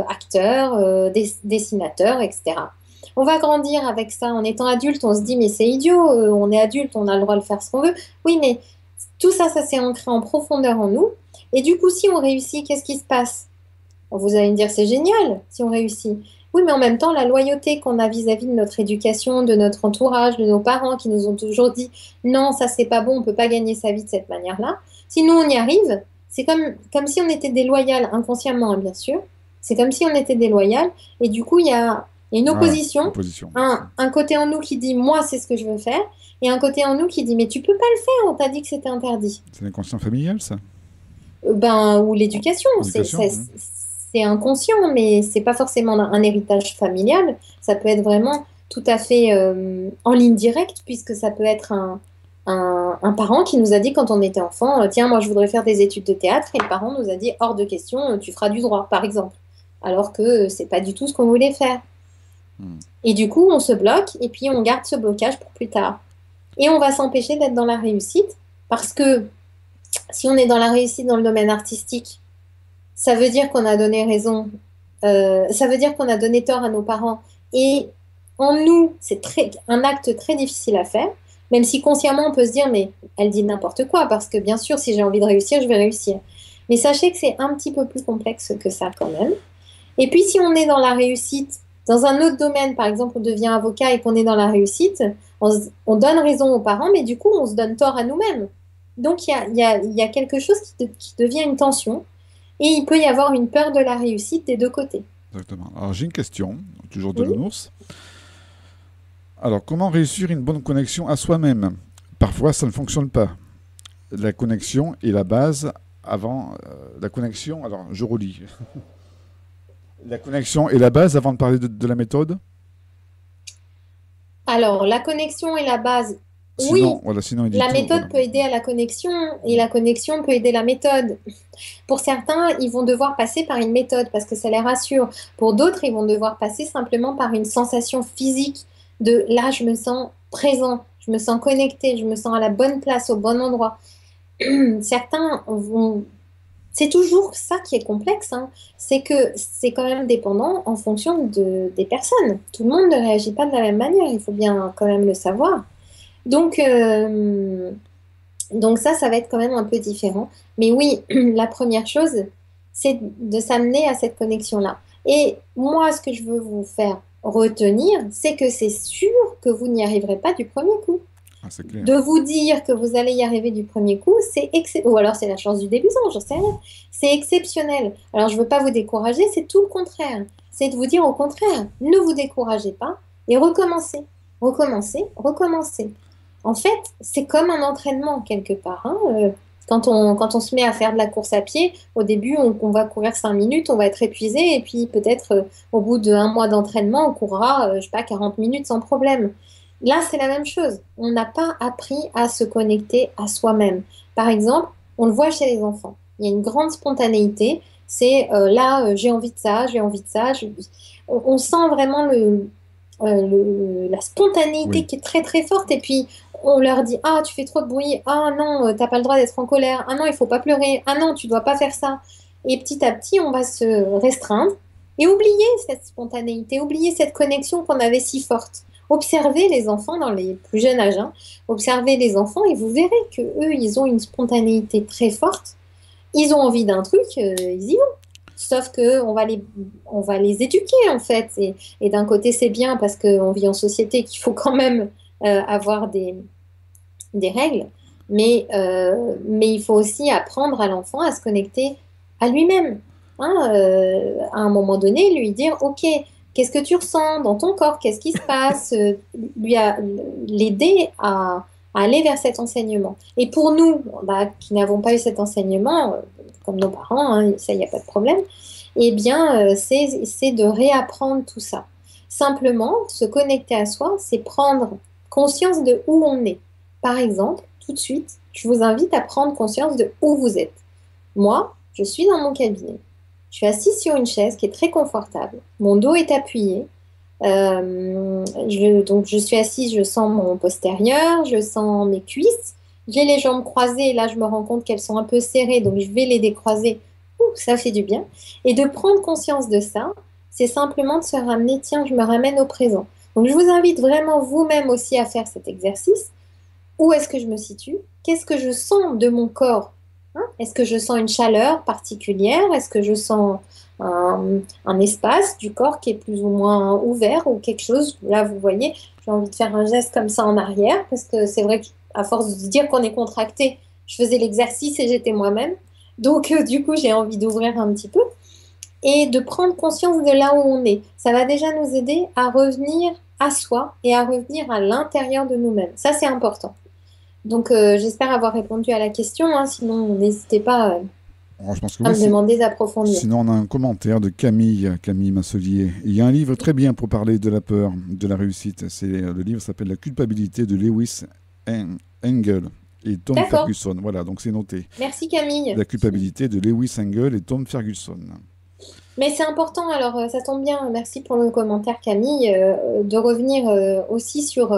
acteur, dessinateur, etc. On va grandir avec ça. En étant adulte, on se dit, mais c'est idiot, on est adulte, on a le droit de faire ce qu'on veut. Oui, mais tout ça, ça s'est ancré en profondeur en nous. Et du coup, si on réussit, qu'est-ce qui se passe? Vous allez me dire, c'est génial si on réussit. Oui, mais en même temps, la loyauté qu'on a vis-à-vis de notre éducation, de notre entourage, de nos parents qui nous ont toujours dit, non, ça c'est pas bon, on peut pas gagner sa vie de cette manière-là. Si nous, on y arrive, c'est comme si on était déloyal inconsciemment, hein, bien sûr. C'est comme si on était déloyal. Et du coup, il y a une Ah ouais, opposition. opposition. Un côté en nous qui dit, moi, c'est ce que je veux faire. Et un côté en nous qui dit, mais tu peux pas le faire, on t'a dit que c'était interdit. C'est l'inconscient familial, ça. Ben, ou l'éducation, L'éducation. Hein. c'est inconscient, mais c'est pas forcément un héritage familial. Ça peut être vraiment tout à fait en ligne directe, puisque ça peut être un parent qui nous a dit quand on était enfant, tiens, moi je voudrais faire des études de théâtre, et le parent nous a dit, hors de question, tu feras du droit, par exemple. Alors que c'est pas du tout ce qu'on voulait faire. Hmm. Et du coup, on se bloque, et puis on garde ce blocage pour plus tard. Et on va s'empêcher d'être dans la réussite, parce que si on est dans la réussite dans le domaine artistique, ça veut dire qu'on a donné raison, ça veut dire qu'on a donné tort à nos parents. Et en nous, un acte très difficile à faire, même si consciemment on peut se dire, mais elle dit n'importe quoi, parce que bien sûr, si j'ai envie de réussir, je vais réussir. Mais sachez que c'est un petit peu plus complexe que ça quand même. Et puis si on est dans la réussite, dans un autre domaine, par exemple, on devient avocat et qu'on est dans la réussite, on donne raison aux parents, mais du coup, on se donne tort à nous-mêmes. Donc, il y a quelque chose qui devient une tension et il peut y avoir une peur de la réussite des deux côtés. Exactement. Alors j'ai une question, toujours de Oui. nounours. Alors, comment réussir une bonne connexion à soi-même? Parfois, ça ne fonctionne pas. La connexion est la base avant la connexion. Alors, je relis. La connexion est la base avant de parler de la méthode. Alors, la connexion est la base. Sinon, Oui, voilà, sinon il dit la tout. Voilà. méthode peut aider à la connexion et la connexion peut aider la méthode. Pour certains, ils vont devoir passer par une méthode parce que ça les rassure. Pour d'autres, ils vont devoir passer simplement par une sensation physique de là, je me sens présent, je me sens connecté, je me sens à la bonne place, au bon endroit. Certains vont... C'est toujours ça qui est complexe, hein. C'est que c'est quand même dépendant en fonction des personnes. Tout le monde ne réagit pas de la même manière, il faut bien quand même le savoir. Donc, donc ça va être quand même un peu différent. Mais oui, la première chose, c'est de s'amener à cette connexion-là. Et moi, ce que je veux vous faire retenir, c'est que c'est sûr que vous n'y arriverez pas du premier coup. Ah, c'est clair. De vous dire que vous allez y arriver du premier coup, ou alors c'est la chance du débutant, j'en sais rien. C'est exceptionnel. Alors je veux pas vous décourager, c'est tout le contraire. C'est de vous dire au contraire, ne vous découragez pas et recommencez, recommencez, recommencez. En fait, c'est comme un entraînement quelque part, hein. Quand on se met à faire de la course à pied, au début, on va courir 5 minutes, on va être épuisé, et puis peut-être au bout d'un mois d'entraînement, on courra, je sais pas, 40 minutes sans problème. Là, c'est la même chose. On n'a pas appris à se connecter à soi-même. Par exemple, on le voit chez les enfants. Il y a une grande spontanéité. C'est là, j'ai envie de ça, j'ai envie de ça. On sent vraiment la spontanéité Oui. qui est très très forte. Et puis, on leur dit, ah, tu fais trop de bruit. Ah non, t'as pas le droit d'être en colère. Ah non, il faut pas pleurer. Ah non, tu dois pas faire ça. Et petit à petit, on va se restreindre et oublier cette spontanéité, oublier cette connexion qu'on avait si forte. Observez les enfants dans les plus jeunes âges, hein. Observez les enfants et vous verrez que eux, ils ont une spontanéité très forte. Ils ont envie d'un truc, ils y vont. Sauf que on va les éduquer en fait. Et d'un côté, c'est bien parce qu'on vit en société qu'il faut quand même avoir des règles. Mais il faut aussi apprendre à l'enfant à se connecter à lui-même. Hein, à un moment donné, lui dire, OK, qu'est-ce que tu ressens dans ton corps? Qu'est-ce qui se passe? L'aider à aller vers cet enseignement. Et pour nous, bah, qui n'avons pas eu cet enseignement, comme nos parents, hein, ça, il n'y a pas de problème, eh bien, c'est de réapprendre tout ça. Simplement, se connecter à soi, c'est prendre conscience de où on est. Par exemple, tout de suite, je vous invite à prendre conscience de où vous êtes. Moi, je suis dans mon cabinet. Je suis assise sur une chaise qui est très confortable. Mon dos est appuyé. Donc, je suis assise, je sens mon postérieur, je sens mes cuisses. J'ai les jambes croisées et là, je me rends compte qu'elles sont un peu serrées, donc je vais les décroiser. Ouh, ça fait du bien. Et de prendre conscience de ça, c'est simplement de se ramener, tiens, je me ramène au présent. Donc, je vous invite vraiment vous-même aussi à faire cet exercice. Où est-ce que je me situe? Qu'est-ce que je sens de mon corps? Hein, est-ce que je sens une chaleur particulière? Est-ce que je sens un espace du corps qui est plus ou moins ouvert ou quelque chose? Là, vous voyez, j'ai envie de faire un geste comme ça en arrière parce que c'est vrai qu'à force de dire qu'on est contracté, je faisais l'exercice et j'étais moi-même. Donc, du coup, j'ai envie d'ouvrir un petit peu et de prendre conscience de là où on est. Ça va déjà nous aider à revenir à soi et à revenir à l'intérieur de nous-mêmes. Ça, c'est important. Donc, j'espère avoir répondu à la question, hein, sinon, n'hésitez pas Alors, je pense que à oui. me demander d'approfondir. Sinon, on a un commentaire de Camille Masselier. Il y a un livre très bien pour parler de la peur, de la réussite. Le livre s'appelle La culpabilité de Lewis Engel et Tom D'accord. Ferguson. Voilà, donc c'est noté. Merci Camille. La culpabilité de Lewis Engel et Tom Ferguson. Mais c'est important, alors ça tombe bien, merci pour le commentaire Camille, de revenir aussi sur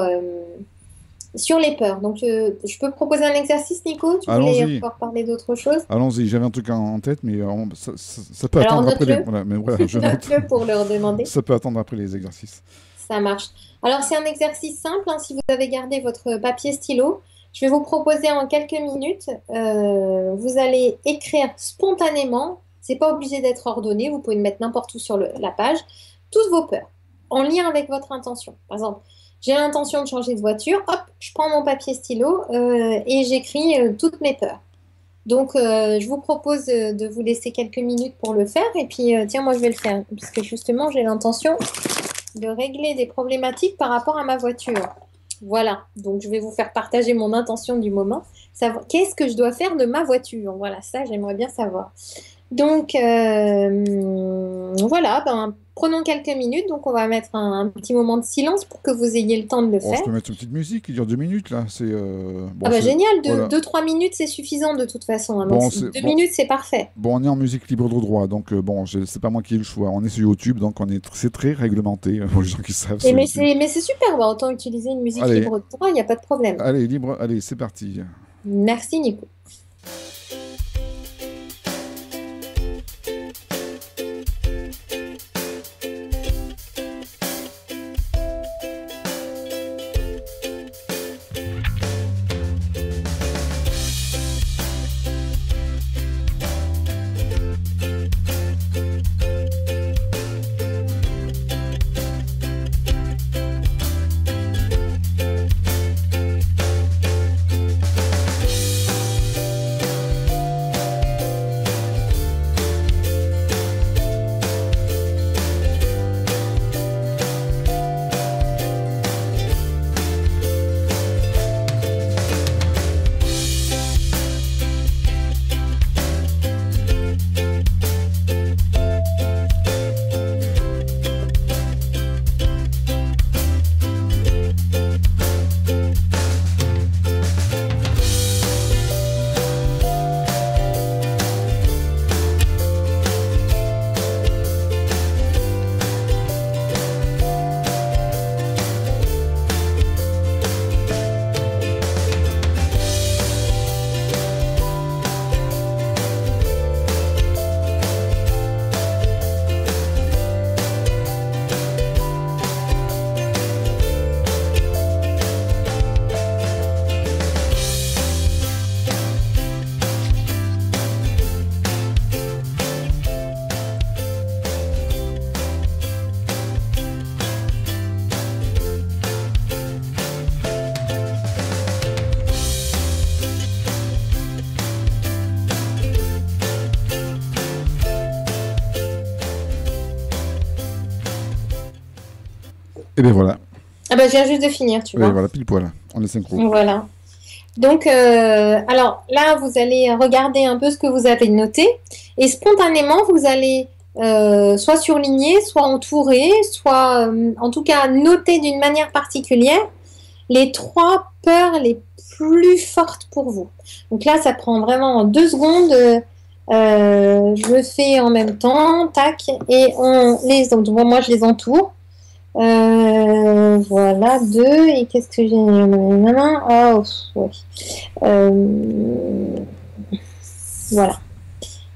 les peurs. Donc, je peux proposer un exercice, Nico? Tu voulais Allons-y. encore parler d'autre chose? Allons-y, j'avais un truc en tête, mais ça peut Alors, attendre après les. note-le. Voilà, mais voilà, je note. Note-le pour le redemander. Ça peut attendre après les exercices. Ça marche. Alors, c'est un exercice simple, hein, si vous avez gardé votre papier stylo. Je vais vous proposer en quelques minutes, vous allez écrire spontanément, c'est pas obligé d'être ordonné, vous pouvez le mettre n'importe où sur la page, toutes vos peurs, en lien avec votre intention. Par exemple, j'ai l'intention de changer de voiture, hop, je prends mon papier stylo et j'écris toutes mes peurs. Donc, je vous propose de vous laisser quelques minutes pour le faire. Et puis, tiens, moi, je vais le faire. Parce que justement, j'ai l'intention de régler des problématiques par rapport à ma voiture. Voilà. Donc, je vais vous faire partager mon intention du moment. Savoir qu'est-ce que je dois faire de ma voiture. Voilà, ça, j'aimerais bien savoir. Donc, voilà, ben, prenons quelques minutes. Donc, on va mettre un petit moment de silence pour que vous ayez le temps de le Bon, je faire. peux mettre une petite musique qui dure 2 minutes là. C'est Ah bon, bah c'est génial, voilà. 2-3 minutes, c'est suffisant de toute façon, hein. Donc, Bon, c'est deux bon. minutes, c'est parfait. Bon, on est en musique libre de droit, donc bon, c'est pas moi qui ai le choix. On est sur YouTube, donc c'est très réglementé pour les gens qui savent Et sur YouTube. mais c'est super, bah, autant utiliser une musique Allez, libre de droit, il n'y a pas de problème. allez, libre, allez, c'est parti. Merci Nico. Et bien voilà. Ah bah je viens juste de finir, tu Oui, vois. voilà, pile poil. On est synchro. Voilà. Donc, alors là, vous allez regarder un peu ce que vous avez noté et spontanément, vous allez soit surligner, soit entourer, soit en tout cas noter d'une manière particulière les trois peurs les plus fortes pour vous. Donc là, ça prend vraiment 2 secondes. Je le fais en même temps, tac, et donc moi je les entoure. Voilà, deux. Et qu'est-ce que j'ai? Oh, ouais. Euh, voilà.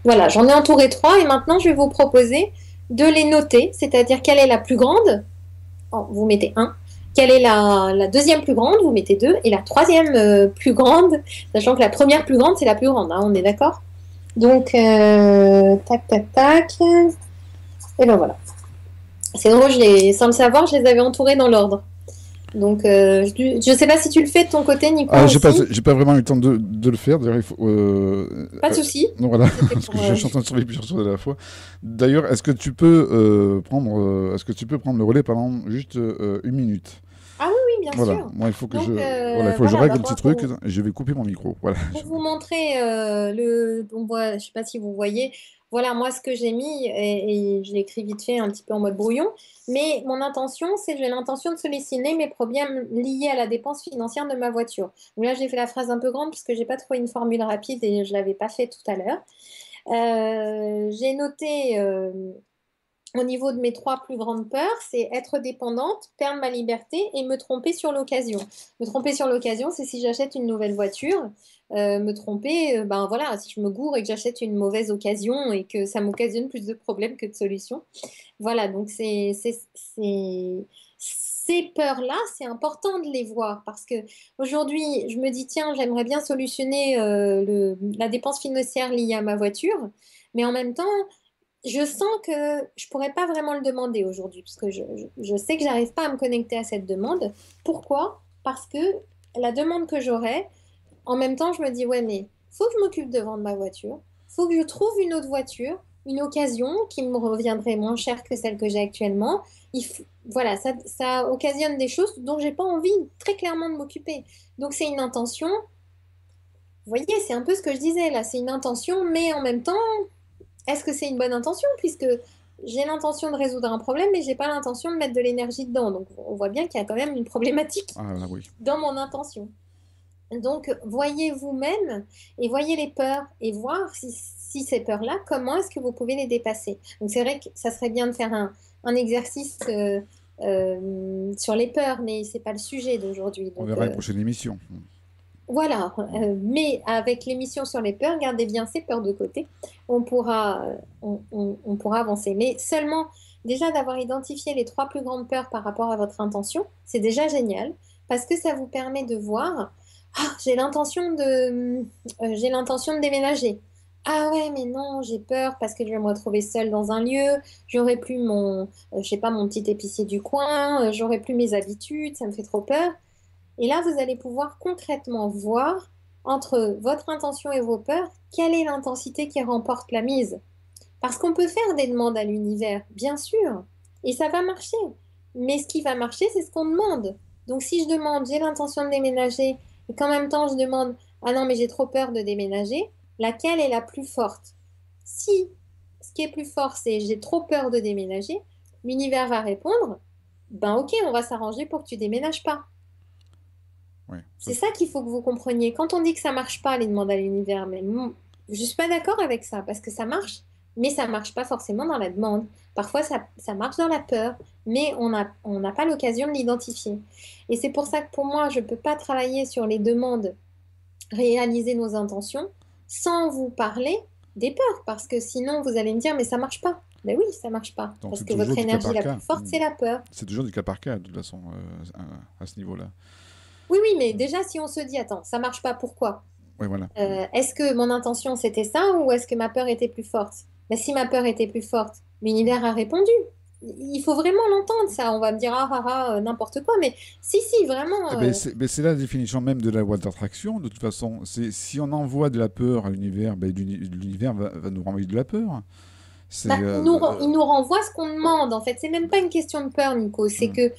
Voilà, j'en ai entouré 3 et maintenant je vais vous proposer de les noter, c'est-à-dire quelle est la plus grande, oh, vous mettez 1, quelle est la deuxième plus grande, vous mettez 2, et la troisième plus grande, sachant que la première plus grande, c'est la plus grande, hein, on est d'accord? Donc, tac, tac, tac, et ben voilà. C'est drôle, sans le savoir, je les avais entourés dans l'ordre. Donc, je ne sais pas si tu le fais de ton côté, Nico, Ah, aussi. j'ai pas vraiment eu le temps de le faire. D'ailleurs, il faut. Pas de souci. Non, voilà, C'était parce que pour, je suis en train de surveiller plusieurs choses à la fois. D'ailleurs, est-ce que tu peux prendre le relais pendant juste 1 minute? Ah oui, oui, bien Voilà, sûr. moi, il faut que Donc, voilà, il faut que je voilà, règle bah, le petit moi, truc. Et je vais couper mon micro. Voilà. pour vous montrer on voit, je sais pas si vous voyez, voilà moi ce que j'ai mis et je l'ai écrit vite fait un petit peu en mode brouillon, mais mon intention c'est que j'ai l'intention de solutionner mes problèmes liés à la dépense financière de ma voiture. Donc là j'ai fait la phrase un peu grande parce que j'ai pas trouvé une formule rapide et je l'avais pas fait tout à l'heure. J'ai noté au niveau de mes 3 plus grandes peurs, c'est être dépendante, perdre ma liberté et me tromper sur l'occasion. Me tromper sur l'occasion, c'est si j'achète une nouvelle voiture. Me tromper, ben voilà, si je me gourre et que j'achète une mauvaise occasion et que ça m'occasionne plus de problèmes que de solutions. Voilà, donc ces peurs-là, c'est important de les voir parce que aujourd'hui, je me dis, tiens, j'aimerais bien solutionner la dépense financière liée à ma voiture, mais en même temps, je sens que je pourrais pas vraiment le demander aujourd'hui, parce que je sais que j'arrive pas à me connecter à cette demande. Pourquoi? Parce que la demande que j'aurais, en même temps, je me dis, ouais, mais faut que je m'occupe de vendre ma voiture, faut que je trouve une autre voiture, une occasion qui me reviendrait moins cher que celle que j'ai actuellement. Voilà, ça occasionne des choses dont j'ai pas envie très clairement de m'occuper. Donc c'est une intention. Vous voyez, c'est un peu ce que je disais là, c'est une intention, mais en même temps, est-ce que c'est une bonne intention? Puisque j'ai l'intention de résoudre un problème, mais j'ai pas l'intention de mettre de l'énergie dedans. Donc on voit bien qu'il y a quand même une problématique Ah là, oui. dans mon intention. Donc, voyez vous-même et voyez les peurs et voir si ces peurs-là, comment est-ce que vous pouvez les dépasser. Donc, c'est vrai que ça serait bien de faire un exercice sur les peurs, mais c'est pas le sujet d'aujourd'hui. On Donc, verra une prochaine émission. voilà. Mais avec l'émission sur les peurs, gardez bien ces peurs de côté. On pourra avancer. Mais seulement, déjà d'avoir identifié les trois plus grandes peurs par rapport à votre intention, c'est déjà génial parce que ça vous permet de voir, ah, j'ai l'intention de déménager. Ah ouais, mais non, j'ai peur parce que je vais me retrouver seule dans un lieu, j'aurai plus je sais pas, mon petit épicier du coin, j'aurai plus mes habitudes, ça me fait trop peur. Et là, vous allez pouvoir concrètement voir entre votre intention et vos peurs, quelle est l'intensité qui remporte la mise. Parce qu'on peut faire des demandes à l'univers, bien sûr, et ça va marcher. Mais ce qui va marcher, c'est ce qu'on demande. Donc si je demande, j'ai l'intention de déménager, et qu'en même temps je demande, ah non, mais j'ai trop peur de déménager, laquelle est la plus forte? Si ce qui est plus fort, c'est j'ai trop peur de déménager, l'univers va répondre, ben ok, on va s'arranger pour que tu déménages pas. Ouais, ça, C'est ça qu'il faut que vous compreniez. Quand on dit que ça marche pas, les demandes à l'univers, mais je suis pas d'accord avec ça, parce que ça marche, mais ça marche pas forcément dans la demande. Parfois, ça marche dans la peur, mais on n'a pas l'occasion de l'identifier. Et c'est pour ça que pour moi, je peux pas travailler sur les demandes, réaliser nos intentions, sans vous parler des peurs, parce que sinon, vous allez me dire, mais ça marche pas. Ben oui, ça marche pas, donc parce c'est que toujours votre du cas énergie par la cas. plus forte, c'est la peur. C'est toujours du cas par cas, de toute façon, à ce niveau-là. Oui, oui, mais déjà, si on se dit, attends, ça marche pas, pourquoi? Oui, voilà. Est-ce que mon intention c'était ça ou est-ce que ma peur était plus forte? Mais si ma peur était plus forte, l'univers a répondu. Il faut vraiment l'entendre ça. On va me dire ah ah ah n'importe quoi, mais si vraiment. Eh ben, c'est la définition même de la loi d'attraction, de toute façon. Si on envoie de la peur à l'univers, ben, l'univers va nous renvoyer de la peur. C'est. Bah, il nous renvoie ce qu'on demande en fait. C'est même pas une question de peur, Nico. C'est Hmm. que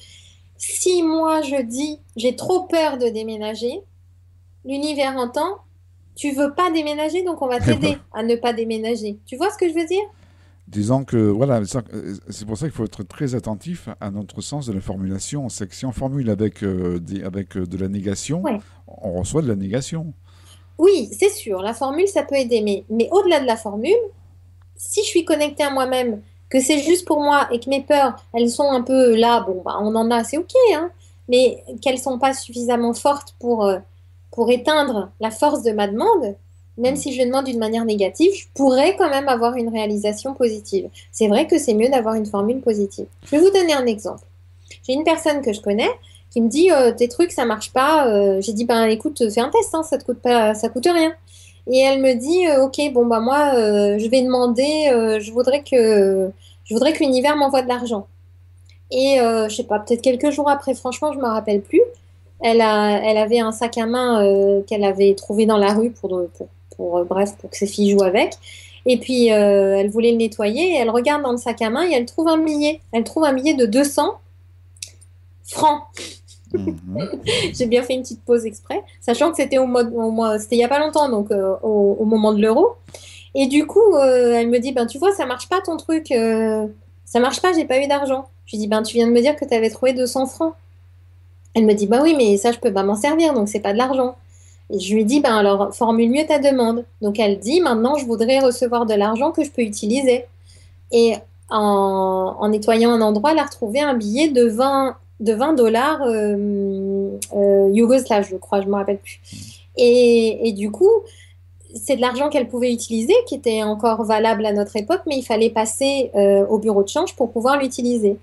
si moi je dis j'ai trop peur de déménager, l'univers entend tu veux pas déménager donc on va Et voilà. t'aider à ne pas déménager. Tu vois ce que je veux dire? Disons que, voilà, c'est pour ça qu'il faut être très attentif à notre sens de la formulation. C'est que si on formule avec de la négation, Ouais. on reçoit de la négation. Oui, c'est sûr, la formule, ça peut aider, mais au-delà de la formule, si je suis connectée à moi-même, que c'est juste pour moi et que mes peurs, elles sont un peu là, bon, bah, on en a, c'est ok, hein, mais qu'elles sont pas suffisamment fortes pour éteindre la force de ma demande, même Hmm. si je demande d'une manière négative, je pourrais quand même avoir une réalisation positive. C'est vrai que c'est mieux d'avoir une formule positive. Je vais vous donner un exemple. J'ai une personne que je connais qui me dit tes trucs ça marche pas. J'ai dit ben écoute fais un test hein, ça te coûte pas ça coûte rien. Et elle me dit ok bon bah moi je vais demander je voudrais que l'univers m'envoie de l'argent. Et je sais pas peut-être quelques jours après franchement je me rappelle plus. Elle avait un sac à main qu'elle avait trouvé dans la rue bref pour que ses filles jouent avec. Et puis elle voulait le nettoyer et elle regarde dans le sac à main et elle trouve un billet. Elle trouve un billet de 200 francs. Mhm. J'ai bien fait une petite pause exprès, sachant que c'était c'était il y a pas longtemps, donc au moment de l'euro. Et du coup, elle me dit, ben tu vois, ça marche pas ton truc, ça marche pas, j'ai pas eu d'argent. Je lui dis, ben tu viens de me dire que tu avais trouvé 200 francs. Elle me dit, bah oui, mais ça je peux pas m'en servir, donc c'est pas de l'argent. Et je lui dis, ben alors formule mieux ta demande. Donc elle dit, maintenant je voudrais recevoir de l'argent que je peux utiliser. Et en nettoyant un endroit, elle a retrouvé un billet de 20 dollars yougoslaves, je crois, je ne me rappelle plus. Et du coup, c'est de l'argent qu'elle pouvait utiliser, qui était encore valable à notre époque, mais il fallait passer au bureau de change pour pouvoir l'utiliser.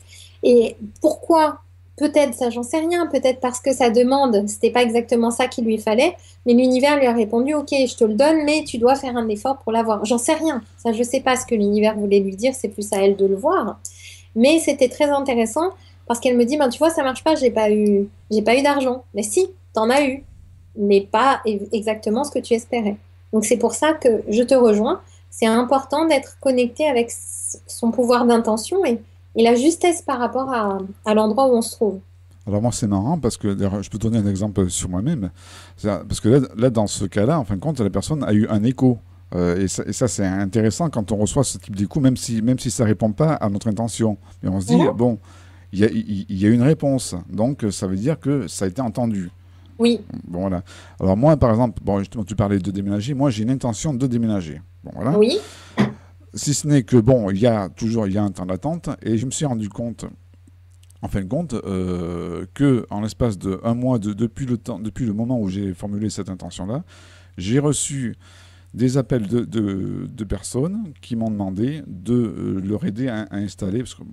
Et pourquoi peut-être, ça, j'en sais rien, peut-être parce que sa demande, c'était pas exactement ça qu'il lui fallait, mais l'univers lui a répondu, ok, je te le donne, mais tu dois faire un effort pour l'avoir. J'en sais rien. Ça, je sais pas ce que l'univers voulait lui dire, c'est plus à elle de le voir. Mais c'était très intéressant parce qu'elle me dit, ben, tu vois, ça marche pas, j'ai pas eu d'argent. Mais si, t'en as eu, mais pas exactement ce que tu espérais. Donc c'est pour ça que je te rejoins. C'est important d'être connecté avec son pouvoir d'intention et la justesse par rapport à l'endroit où on se trouve. Alors moi c'est marrant parce que d'ailleurs, je peux donner un exemple sur moi-même. Parce que là, dans ce cas-là, en fin de compte, la personne a eu un écho. Et ça, c'est intéressant quand on reçoit ce type d'écho, même si ça ne répond pas à notre intention. Mais on se dit, Mhm. bon, il y a une réponse. Donc ça veut dire que ça a été entendu. Oui, Bon, voilà. Alors moi, par exemple, bon, justement, tu parlais de déménager. Moi, j'ai une intention de déménager. Bon, voilà. oui, Si ce n'est que, bon, il y a un temps d'attente. Et je me suis rendu compte en fin de compte, que en l'espace de un mois depuis le moment où j'ai formulé cette intention-là, j'ai reçu des appels de personnes qui m'ont demandé de leur aider à installer, parce que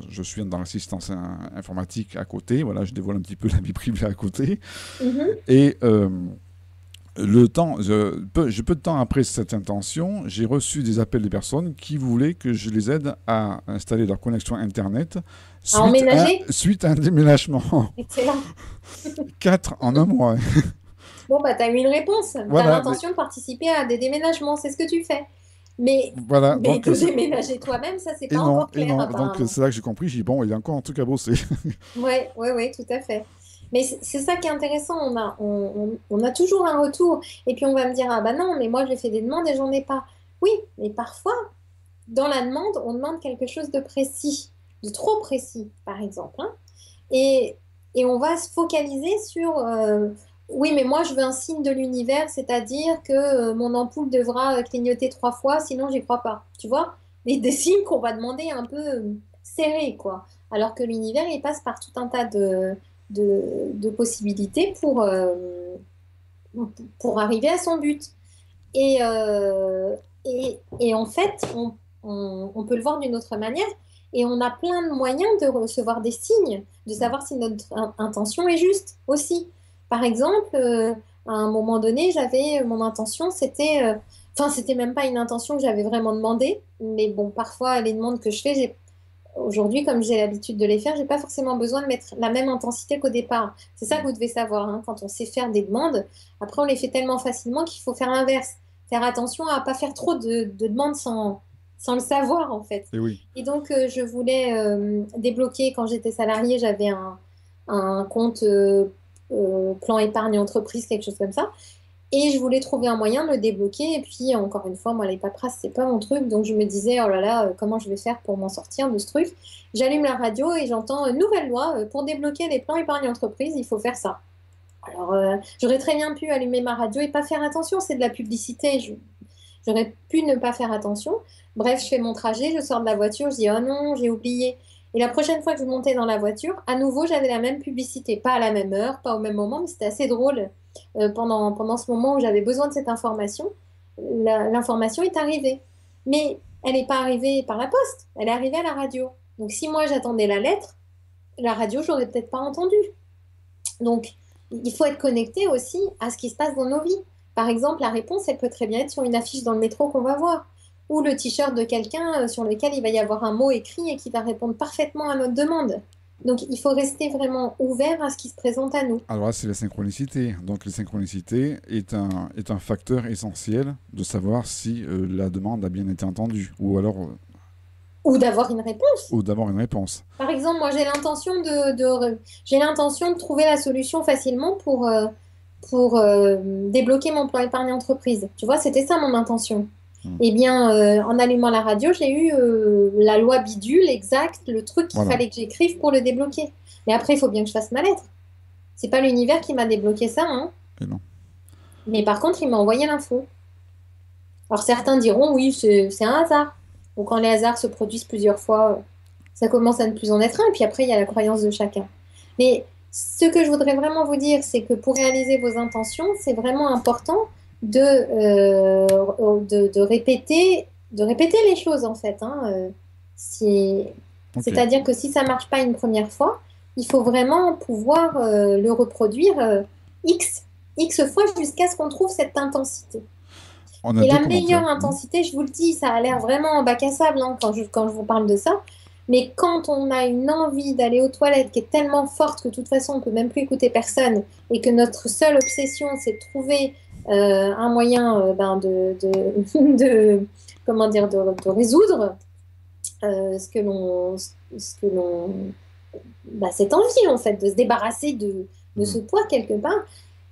je suis dans l'assistance informatique à côté, voilà, je dévoile un petit peu la vie privée à côté, mhm. et peu de temps après cette intention, j'ai reçu des appels de personnes qui voulaient que je les aide à installer leur connexion Internet À suite à, emménager, suite à un déménagement. excellent. 4 en un mois. Bon, bah, tu as eu une réponse. Tu as Voilà, l'intention de participer à des déménagements, c'est ce que tu fais. Mais, voilà, mais donc, de déménager toi-même, ça, c'est et pas non, encore et clair, non, donc apparemment. c'est là que j'ai compris, j'ai dit bon, il y a encore un truc à bosser. Ouais, ouais, ouais, tout à fait. Mais c'est ça qui est intéressant. On a toujours un retour. Et puis on va me dire, ah bah non, mais moi j'ai fait des demandes et j'en ai pas. Oui, mais parfois, dans la demande, on demande quelque chose de précis, de trop précis, par exemple, hein. Et, et on va se focaliser sur, oui, mais moi je veux un signe de l'univers, c'est-à-dire que mon ampoule devra clignoter 3 fois, sinon j'y crois pas. Tu vois? Des signes qu'on va demander un peu serrés, quoi. Alors que l'univers, il passe par tout un tas de possibilités pour arriver à son but. Et, et en fait, on peut le voir d'une autre manière et on a plein de moyens de recevoir des signes, de savoir si notre intention est juste aussi. Par exemple, à un moment donné, j'avais mon intention, enfin, c'était même pas une intention que j'avais vraiment demandé, mais bon, parfois, les demandes que je fais, aujourd'hui, comme j'ai l'habitude de les faire, j'ai pas forcément besoin de mettre la même intensité qu'au départ. C'est ça que vous devez savoir, hein. Quand on sait faire des demandes, après on les fait tellement facilement qu'il faut faire l'inverse. Faire attention à pas faire trop de demandes sans le savoir en fait. Et oui. Et donc je voulais débloquer quand j'étais salariée, j'avais un compte plan épargne entreprise, quelque chose comme ça. Et je voulais trouver un moyen de le débloquer. Et puis, encore une fois, moi, les paperasses, c'est pas mon truc. Donc, je me disais, oh là là, comment je vais faire pour m'en sortir de ce truc? J'allume la radio et j'entends nouvelle loi pour débloquer les plans épargne entreprise, il faut faire ça. Alors, j'aurais très bien pu allumer ma radio et pas faire attention. C'est de la publicité. J'aurais pu ne pas faire attention. Bref, je fais mon trajet, je sors de la voiture, je dis, oh non, j'ai oublié. Et la prochaine fois que je montais dans la voiture, à nouveau, j'avais la même publicité. Pas à la même heure, pas au même moment, mais c'était assez drôle. Pendant ce moment où j'avais besoin de cette information, l'information est arrivée. Mais elle n'est pas arrivée par la poste, elle est arrivée à la radio. Donc si moi j'attendais la lettre, la radio, j'aurais peut-être pas entendu. Donc il faut être connecté aussi à ce qui se passe dans nos vies. Par exemple, la réponse, elle peut très bien être sur une affiche dans le métro qu'on va voir, ou le t-shirt de quelqu'un sur lequel il va y avoir un mot écrit et qui va répondre parfaitement à notre demande. Donc il faut rester vraiment ouvert à ce qui se présente à nous. Alors là, c'est la synchronicité. Donc la synchronicité est un facteur essentiel de savoir si la demande a bien été entendue Ou d'avoir une réponse. ou d'avoir une réponse. Par exemple, moi, j'ai l'intention de trouver la solution facilement pour débloquer mon plan épargne entreprise. Tu vois, c'était ça mon intention. Hmm. Eh bien, en allumant la radio, j'ai eu la loi bidule exacte, le truc qu'il Voilà. fallait que j'écrive pour le débloquer. Mais après, il faut bien que je fasse ma lettre. C'est pas l'univers qui m'a débloqué ça, hein. Et non. Mais par contre, il m'a envoyé l'info. Alors certains diront, oui, c'est un hasard. Donc quand les hasards se produisent plusieurs fois, ça commence à ne plus en être un. Et puis après, il y a la croyance de chacun. Mais ce que je voudrais vraiment vous dire, c'est que pour réaliser vos intentions, c'est vraiment important de répéter les choses, en fait, hein. Ok. C'est-à-dire que si ça marche pas une première fois, il faut vraiment pouvoir le reproduire X, X fois jusqu'à ce qu'on trouve cette intensité. On a Et deux la commentaires. meilleure intensité, je vous le dis, ça a l'air vraiment bac à sable hein, quand je vous parle de ça. Mais quand on a une envie d'aller aux toilettes qui est tellement forte que de toute façon on ne peut même plus écouter personne et que notre seule obsession c'est de trouver un moyen comment dire, de résoudre ce que l'on, cette envie en fait de se débarrasser de ce Mm. poids quelque part,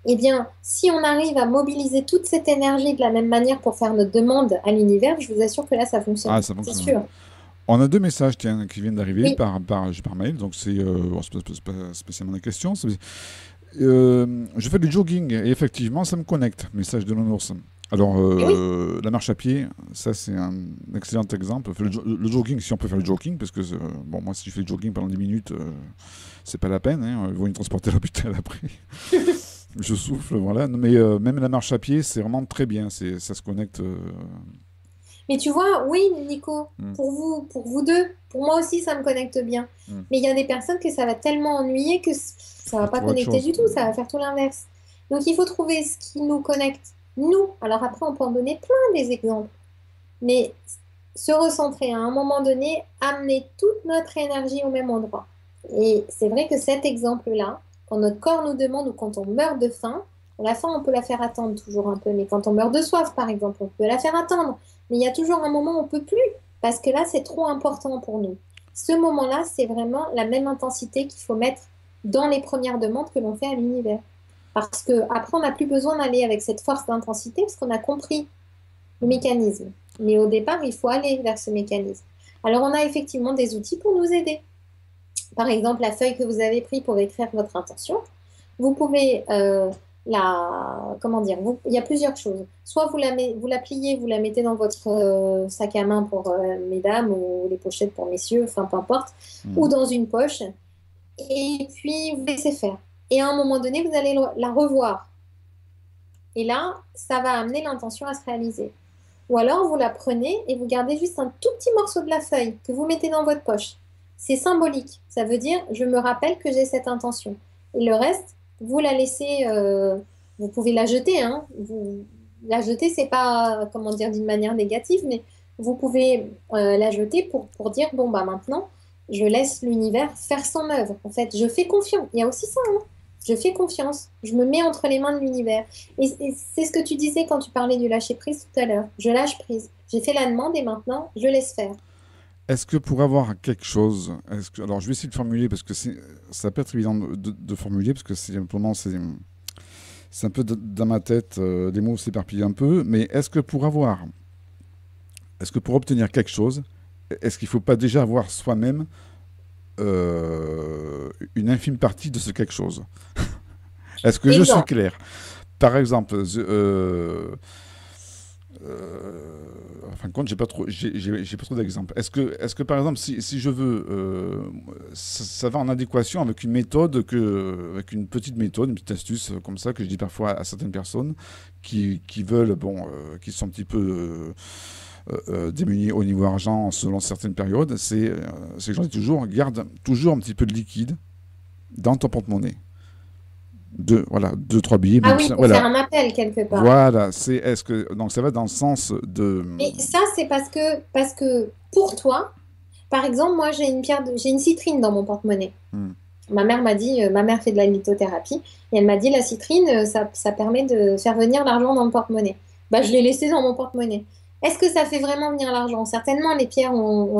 eh bien, si on arrive à mobiliser toute cette énergie de la même manière pour faire notre demande à l'univers, je vous assure que là, ça fonctionne. Ah, ça C'est fonctionne. sûr. On a deux messages tiens, qui viennent d'arriver Oui. par mail, donc bon, c'est pas spécialement des questions. Je fais du jogging et effectivement, ça me connecte. Message de l'ours. Alors, Et oui. la marche à pied, ça c'est un excellent exemple. Le jogging, si on peut faire le jogging, parce que bon, moi si je fais le jogging pendant 10 minutes, c'est pas la peine. Hein, ils vont me transporter à l'hôpital après. Je souffle, voilà. Non, mais même la marche à pied, c'est vraiment très bien. Ça se connecte. Mais tu vois, oui, Nico, Hmm, pour vous deux, pour moi aussi, ça me connecte bien. hmm. Mais il y a des personnes que ça va tellement ennuyer que ça va Faut pas trouver autre connecter chose. du tout, ça va faire tout l'inverse. Donc il faut trouver ce qui nous connecte, nous. Alors après, on peut en donner plein des exemples. Mais se recentrer à un moment donné, amener toute notre énergie au même endroit. Et c'est vrai que cet exemple-là, quand notre corps nous demande ou quand on meurt de faim, la faim, on peut la faire attendre toujours un peu, mais quand on meurt de soif, par exemple, on peut la faire attendre. Mais il y a toujours un moment où on ne peut plus, parce que là, c'est trop important pour nous. Ce moment-là, c'est vraiment la même intensité qu'il faut mettre dans les premières demandes que l'on fait à l'univers. Parce que après, on n'a plus besoin d'aller avec cette force d'intensité, parce qu'on a compris le mécanisme. Mais au départ, il faut aller vers ce mécanisme. Alors, on a effectivement des outils pour nous aider. Par exemple, la feuille que vous avez prise pour écrire votre intention, vous pouvez comment dire, il y a plusieurs choses. Soit vous la pliez, vous la mettez dans votre sac à main pour mesdames ou les pochettes pour messieurs, enfin peu importe, ou Hmm. dans une poche, et puis vous laissez faire. Et à un moment donné, vous allez la revoir. Et là, ça va amener l'intention à se réaliser. Ou alors, vous la prenez et vous gardez juste un tout petit morceau de la feuille que vous mettez dans votre poche. C'est symbolique. Ça veut dire, je me rappelle que j'ai cette intention. Et le reste, vous la laissez, vous pouvez la jeter, hein. La jeter, c'est pas, comment dire, d'une manière négative, mais vous pouvez la jeter pour dire, bon, bah maintenant, je laisse l'univers faire son œuvre. En fait, je fais confiance. Il y a aussi ça, hein. Je fais confiance. Je me mets entre les mains de l'univers. Et c'est ce que tu disais quand tu parlais du lâcher prise tout à l'heure. Je lâche prise. J'ai fait la demande et maintenant, je laisse faire. Est-ce que pour avoir quelque chose, alors je vais essayer de formuler parce que ça peut être évident de formuler parce que c'est un peu dans ma tête, les mots s'éparpillent un peu, mais est-ce que pour obtenir quelque chose, est-ce qu'il ne faut pas déjà avoir soi-même une infime partie de ce quelque chose? Est-ce que je suis Exemple. clair? Par exemple, en fin de compte, j'ai pas trop d'exemples. Est-ce que par exemple, si je veux, ça va en adéquation avec une méthode avec une petite méthode, une petite astuce comme ça que je dis parfois à certaines personnes qui veulent, bon, qui sont un petit peu démunies au niveau argent selon certaines périodes, c'est que j'en dis toujours, garde toujours un petit peu de liquide dans ton porte-monnaie. Voilà, deux, trois billets, Ah même oui, ça, pour faire voilà. un appel quelque part. Voilà, donc ça va dans le sens de. Et ça, c'est parce que pour toi, par exemple, moi, j'ai une citrine dans mon porte-monnaie. Hmm. Ma mère m'a dit, ma mère fait de la lithothérapie, et elle m'a dit, la citrine, ça permet de faire venir l'argent dans le porte-monnaie. Bah, je l'ai laissé dans mon porte-monnaie. Est-ce que ça fait vraiment venir l'argent? Certainement, les pierres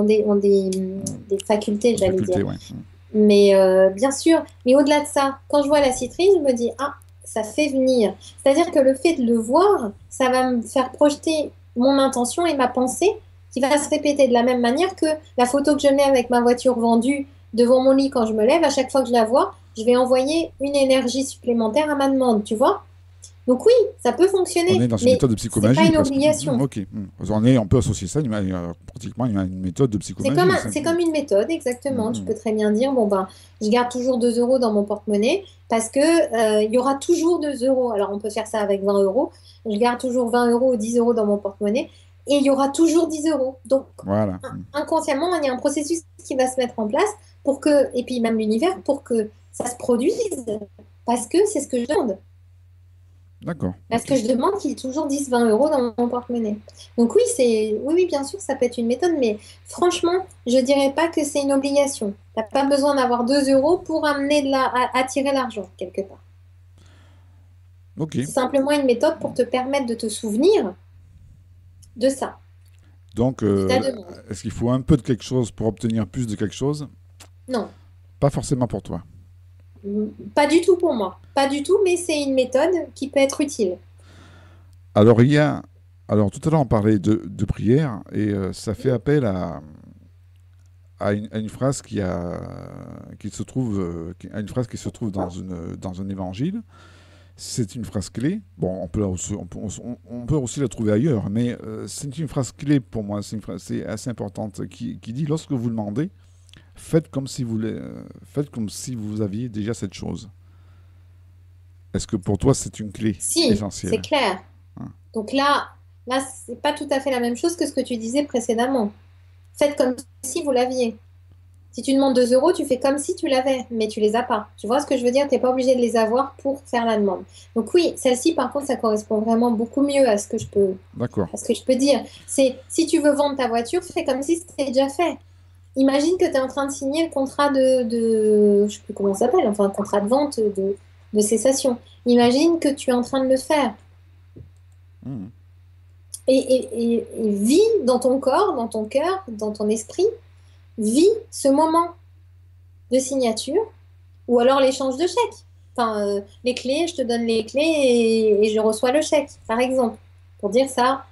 des facultés, j'allais dire. Faculté, ouais. Mais bien sûr, mais au-delà de ça, quand je vois la citrine, je me dis, ah, ça fait venir. C'est-à-dire que le fait de le voir, ça va me faire projeter mon intention et ma pensée qui va se répéter de la même manière que la photo que je mets avec ma voiture vendue devant mon lit quand je me lève. À chaque fois que je la vois, je vais envoyer une énergie supplémentaire à ma demande, tu vois? Donc oui, ça peut On est fonctionner, dans une mais méthode de c'est pas psychomagie une presque. obligation. Ok. On peut associer ça pratiquement à une méthode de psychomagie. C'est comme une méthode, exactement. Tu Hmm. peux très bien dire, bon ben, je garde toujours 2 euros dans mon porte-monnaie parce que il y aura toujours 2 euros. Alors on peut faire ça avec 20 euros. Je garde toujours 20 euros ou 10 euros dans mon porte-monnaie et il y aura toujours 10 euros. Donc, Voilà. inconsciemment, il y a un processus qui va se mettre en place pour que, et puis même l'univers, pour que ça se produise, parce que c'est ce que je demande. D'accord. Parce Ok. que je demande qu'il y ait toujours 10-20 € dans mon porte-monnaie. Donc oui, oui, bien sûr, ça peut être une méthode, mais franchement, je dirais pas que c'est une obligation. Tu n'as pas besoin d'avoir 2 euros pour amener attirer l'argent, quelque part. Ok. C'est simplement une méthode pour te permettre de te souvenir de ça, Donc, de ta demande. est-ce qu'il faut un peu de quelque chose pour obtenir plus de quelque chose? Non, Pas forcément pour toi. pas du tout pour moi. Pas du tout, mais c'est une méthode qui peut être utile. Alors, alors tout à l'heure, on parlait de prière et ça fait appel à une phrase qui se trouve, à une phrase qui se trouve dans un évangile. C'est une phrase clé. Bon, on peut aussi la trouver ailleurs, mais c'est une phrase clé pour moi. C'est assez importante qui dit lorsque vous demandez, faites comme si vous aviez déjà cette chose. Est-ce que pour toi c'est une clé Si, c'est essentielle? clair. Hein. Donc là, c'est pas tout à fait la même chose que ce que tu disais précédemment. Faites comme si vous l'aviez. Si tu demandes 2 euros, tu fais comme si tu l'avais, mais tu les as pas. Tu vois ce que je veux dire? Tu n'es pas obligé de les avoir pour faire la demande. Donc oui, celle-ci, par contre, ça correspond vraiment beaucoup mieux D'accord. à ce que je peux dire. C'est si tu veux vendre ta voiture, fais comme si c'était déjà fait. Imagine que tu es en train de signer le contrat je sais plus comment ça s'appelle, enfin, un contrat de vente de cessation. Imagine que tu es en train de le faire. Hmm. Et vis dans ton corps, dans ton cœur, dans ton esprit, vis ce moment de signature ou alors l'échange de chèques. Enfin, les clés, je te donne les clés et je reçois le chèque, par exemple. Pour dire ça,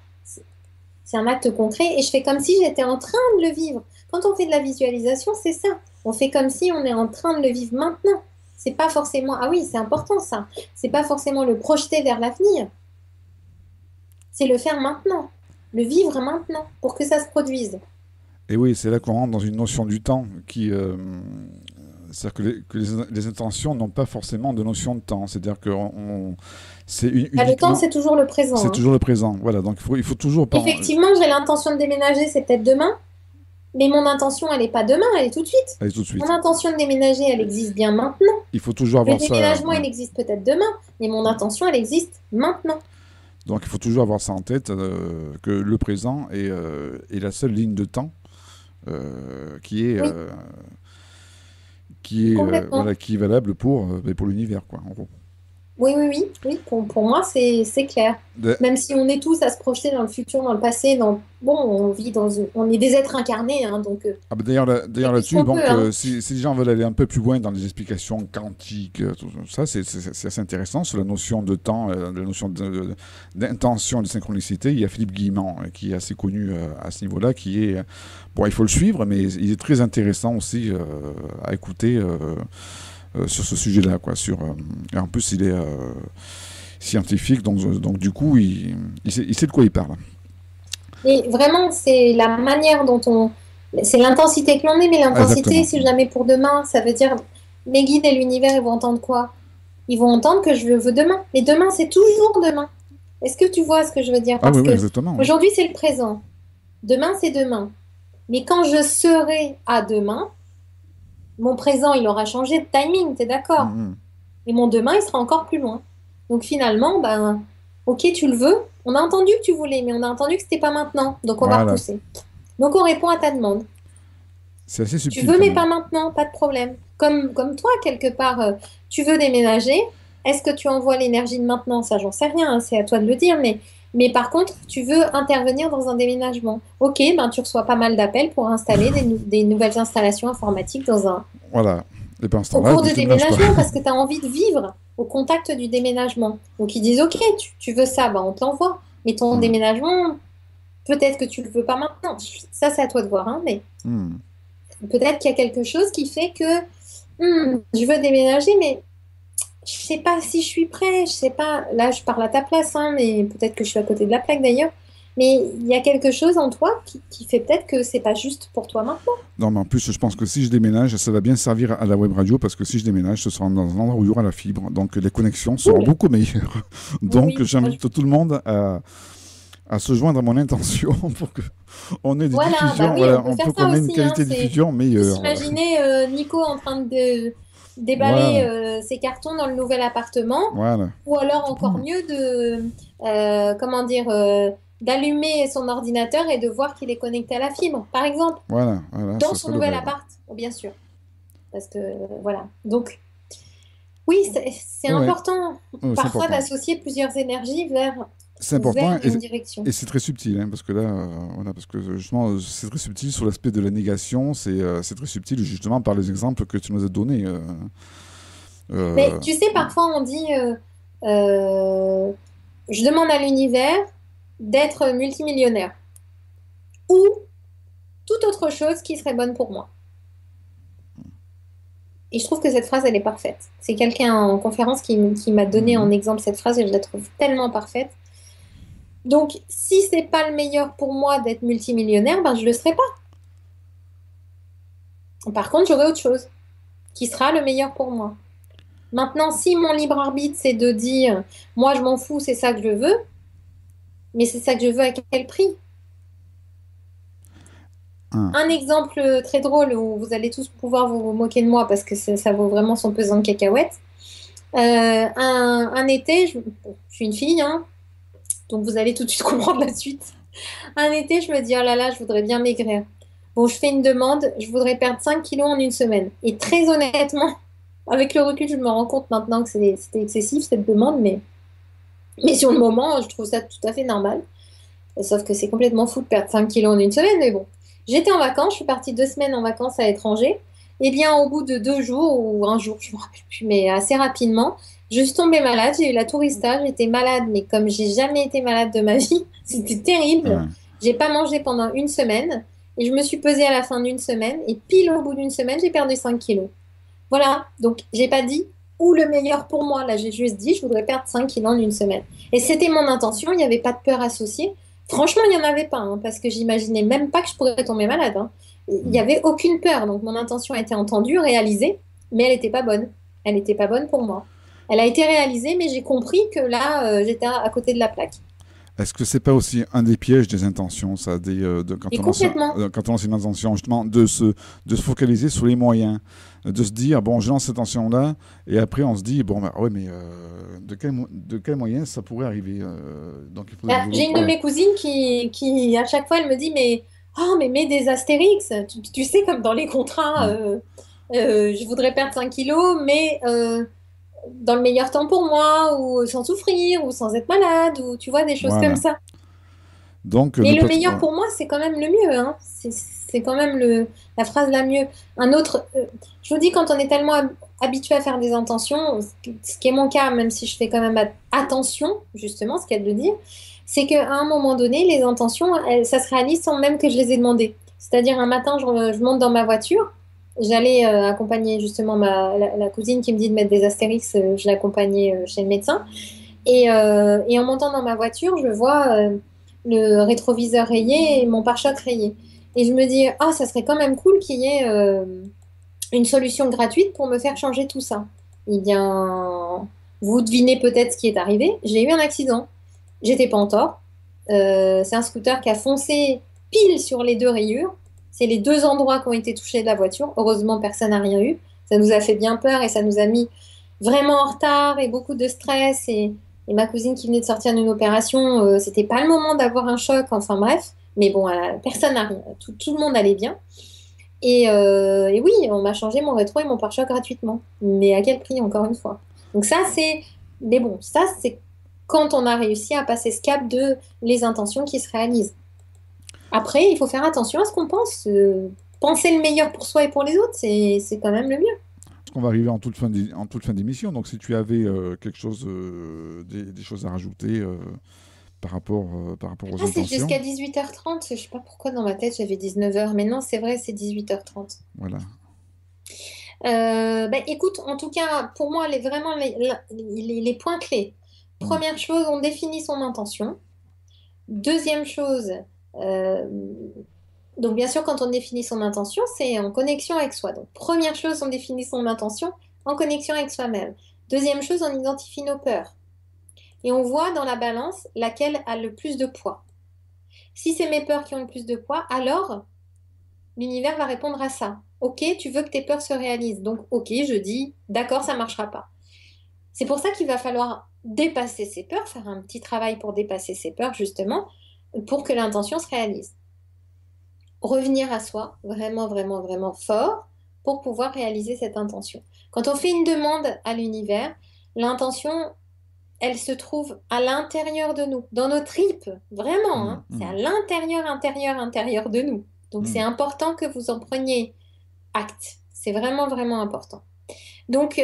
c'est un acte concret et je fais comme si j'étais en train de le vivre. Quand on fait de la visualisation, c'est ça. On fait comme si on est en train de le vivre maintenant. C'est pas forcément. Ah oui, c'est important ça. C'est pas forcément le projeter vers l'avenir. C'est le faire maintenant. Le vivre maintenant pour que ça se produise. Et oui, c'est là qu'on rentre dans une notion du temps c'est-à-dire les intentions n'ont pas forcément de notion de temps. C'est-à-dire que c'est Bah, le temps, uniquement, c'est toujours le présent, c'est hein. toujours le présent. Voilà, donc il faut toujours Effectivement, j'ai l'intention de déménager, c'est peut-être demain, mais mon intention, elle n'est pas demain, elle est tout de suite. aller tout de Mon suite. intention de déménager, elle existe bien maintenant. Il faut toujours Le avoir ça. déménagement, Ouais. il existe peut-être demain, mais mon intention, elle existe maintenant. Donc il faut toujours avoir ça en tête, que le présent est la seule ligne de temps euh, qui est, Oui, euh, complètement. voilà, qui est valable pour l'univers, quoi, en gros. Oui, oui, oui, oui, pour moi, c'est clair. De- Même si on est tous à se projeter dans le futur, dans le passé, bon, on vit on est des êtres incarnés, hein, donc Ah bah on fait d'ailleurs tout ce là-dessus, qu'on bon, peut, hein. si les gens veulent aller un peu plus loin dans les explications quantiques, tout ça, c'est assez intéressant sur la notion de temps, la notion d'intention et de synchronicité. Il y a Philippe Guillemant, qui est assez connu à ce niveau-là, qui est, bon, il faut le suivre, mais il est très intéressant aussi à écouter sur ce sujet-là, quoi. Et en plus, il est scientifique, donc du coup, il sait de quoi il parle. Et vraiment, c'est la manière dont on... C'est l'intensité que l'on met, mais Ah, l'intensité, exactement. si jamais pour demain, ça veut dire mes guides et l'univers, ils vont entendre quoi? Ils vont entendre que je le veux demain. Mais demain, c'est toujours demain. Est-ce que tu vois ce que je veux dire? Ah oui, Parce oui, que exactement, oui. aujourd'hui, c'est le présent. Demain, c'est demain. Mais quand je serai à demain, mon présent, il aura changé de timing, t'es d'accord? Mhm. Et mon demain, il sera encore plus loin. Donc finalement, ben, ok, tu le veux. On a entendu que tu voulais, mais on a entendu que c'était pas maintenant. Donc on va Voilà. repousser. Donc on répond à ta demande. C'est assez Tu subtil veux, quand mais même. pas maintenant, pas de problème. Comme toi, quelque part, tu veux déménager. Est-ce que tu envoies l'énergie de maintenant? Ça, j'en sais rien, hein, c'est à toi de le dire. Mais par contre, tu veux intervenir dans un déménagement. Ok, ben tu reçois pas mal d'appels pour installer des nouvelles installations informatiques Voilà. Et pendant ce au temps-là, cours ben, de je déménage pas. déménagement parce que tu as envie de vivre au contact du déménagement. Donc ils disent, ok, tu veux ça, ben, on te l'envoie. Mais ton Hmm. déménagement, peut-être que tu le veux pas maintenant. Ça, c'est à toi de voir, hein, mais Hmm. peut-être qu'il y a quelque chose qui fait que je veux déménager, mais je sais pas si je suis prêt. Je sais pas. Là, je parle à ta place, hein, mais peut-être que je suis à côté de la plaque d'ailleurs. Mais il y a quelque chose en toi qui fait peut-être que c'est pas juste pour toi maintenant. Non, mais en plus, je pense que si je déménage, ça va bien servir à la web radio parce que si je déménage, ce sera dans un endroit où il y aura la fibre. Donc les connexions seront Cool. beaucoup meilleures. Oui, Donc oui. Moi, j'invite tout le monde à se joindre à mon intention pour que on ait des Voilà, bah diffusions, oui, on voilà, peut faire pour ça qu'on ait une aussi, hein, qualité de c'est diffusion faut meilleure. Voilà. s'imaginer Nico en train de déballer Voilà, ses cartons dans le nouvel appartement, voilà. ou alors encore mieux de comment dire d'allumer son ordinateur et de voir qu'il est connecté à la fibre, par exemple, Voilà, voilà, dans ce son serait le nouvel rêve. appart, bien sûr, parce que voilà. Donc oui, c'est Oui, important c'est parfois important. d'associer plusieurs énergies C'est important vers une direction. et c'est très subtil, hein, parce que là, voilà, parce que justement, c'est très subtil sur l'aspect de la négation, c'est très subtil justement par les exemples que tu nous as donnés. Mais Euh, tu sais, parfois on dit euh, je demande à l'univers d'être multimillionnaire ou toute autre chose qui serait bonne pour moi. Et je trouve que cette phrase, elle est parfaite. C'est quelqu'un en conférence qui m'a donné en mhm. exemple cette phrase et je la trouve tellement parfaite. Donc, si c'est pas le meilleur pour moi d'être multimillionnaire, ben je le serai pas. Par contre, j'aurai autre chose qui sera le meilleur pour moi. Maintenant, si mon libre arbitre, c'est de dire, moi, je m'en fous, c'est ça que je veux, mais c'est ça que je veux à quel prix? Ah, Un exemple très drôle où vous allez tous pouvoir vous moquer de moi parce que ça vaut vraiment son pesant de cacahuètes. Un été, je suis une fille, hein, donc vous allez tout de suite comprendre la suite. Un été, je me dis, oh là là, je voudrais bien maigrir. Bon, je fais une demande, je voudrais perdre 5 kilos en une semaine. Et très honnêtement, avec le recul, je me rends compte maintenant que c'était excessif cette demande, mais sur le moment, je trouve ça tout à fait normal. Sauf que c'est complètement fou de perdre 5 kilos en une semaine, mais bon. J'étais en vacances, je suis partie 2 semaines en vacances à l'étranger. Et bien, au bout de 2 jours ou un jour, je me rappelle plus, mais assez rapidement, je suis tombée malade. J'ai eu la tourista, j'étais malade, mais comme j'ai jamais été malade de ma vie, c'était terrible. ah. J'ai pas mangé pendant une semaine et je me suis pesée à la fin d'une semaine. Et pile au bout d'une semaine, j'ai perdu 5 kilos. Voilà, donc j'ai pas dit ou le meilleur pour moi. Là, j'ai juste dit, je voudrais perdre 5 kilos en une semaine. Et c'était mon intention, il n'y avait pas de peur associée. Franchement, il n'y en avait pas, hein, parce que j'imaginais même pas que je pourrais tomber malade, hein. Il n'y Hmm. avait aucune peur. Donc mon intention a été entendue, réalisée, mais elle n'était pas bonne. Elle n'était pas bonne pour moi. Elle a été réalisée, mais j'ai compris que là, j'étais à côté de la plaque. Est-ce que c'est pas aussi un des pièges des intentions, ça, Et complètement. quand on lance une intention, justement, de se focaliser sur les moyens, de se dire, bon, je lance cette intention-là, et après on se dit, bon, bah, ouais, mais de quel moyen ça pourrait arriver donc il faut Bah, j'ai une de voilà. mes cousines à chaque fois, elle me dit, mais, oh, mais mets des astérix. Tu sais, comme dans les contrats, Hmm. je voudrais perdre 5 kilos, mais dans le meilleur temps pour moi, ou sans souffrir, ou sans être malade, ou tu vois, des choses comme Voilà. ça. Donc, Mais ne le pas. meilleur Voilà. pour moi, c'est quand même le mieux, hein. C'est quand même la phrase la mieux. Un autre, je vous dis, quand on est tellement habitué à faire des intentions, ce qui est mon cas, même si je fais quand même attention, justement, ce qu'elle veut dire, c'est qu'à un moment donné, les intentions, ça se réalise sans même que je les ai demandées. C'est-à-dire, un matin, je monte dans ma voiture, j'allais accompagner justement la cousine qui me dit de mettre des astérix, je l'accompagnais chez le médecin. Et en montant dans ma voiture, je vois le rétroviseur rayé et mon pare-choc rayé. Et je me dis, ah, ça serait quand même cool qu'il y ait une solution gratuite pour me faire changer tout ça. Eh bien, vous devinez peut-être ce qui est arrivé. J'ai eu un accident. J'étais pas en tort. C'est un scooter qui a foncé pile sur les deux rayures. C'est les deux endroits qui ont été touchés de la voiture. Heureusement, personne n'a rien eu. Ça nous a fait bien peur et ça nous a mis vraiment en retard et beaucoup de stress. Et ma cousine qui venait de sortir d'une opération, c'était pas le moment d'avoir un choc. Enfin bref. Mais bon, personne n'a rien. Tout le monde allait bien. Et oui, on m'a changé mon rétro et mon pare-choc gratuitement. Mais à quel prix, encore une fois? Donc ça, c'est... Mais bon, ça, c'est quand on a réussi à passer ce cap de les intentions qui se réalisent. Après, il faut faire attention à ce qu'on pense. Penser le meilleur pour soi et pour les autres, c'est quand même le mieux. Parce qu'on va arriver en toute fin d'émission. Donc, si tu avais quelque chose, des choses à rajouter par rapport aux Ah, c'est intentions, jusqu'à 18h30. Je sais pas pourquoi dans ma tête j'avais 19h. Mais non, c'est vrai, c'est 18h30. voilà. Ben, écoute, en tout cas, pour moi, vraiment les points clés. Hmm. Première chose, on définit son intention. Deuxième chose, euh, donc bien sûr, quand on définit son intention, c'est en connexion avec soi. Donc première chose, on définit son intention en connexion avec soi-même. Deuxième chose, on identifie nos peurs. Et on voit dans la balance laquelle a le plus de poids. Si c'est mes peurs qui ont le plus de poids, alors l'univers va répondre à ça. Ok, tu veux que tes peurs se réalisent. Donc, ok, je dis, d'accord, ça marchera pas. C'est pour ça qu'il va falloir dépasser ses peurs, faire un petit travail pour dépasser ses peurs, justement, pour que l'intention se réalise. Revenir à soi, vraiment, vraiment, vraiment fort, pour pouvoir réaliser cette intention. Quand on fait une demande à l'univers, l'intention, elle se trouve à l'intérieur de nous, dans nos tripes, vraiment, Mm, hein. C'est à mm, l'intérieur, intérieur, intérieur de nous. Donc c'est mm. important que vous en preniez acte. C'est vraiment, vraiment important. Donc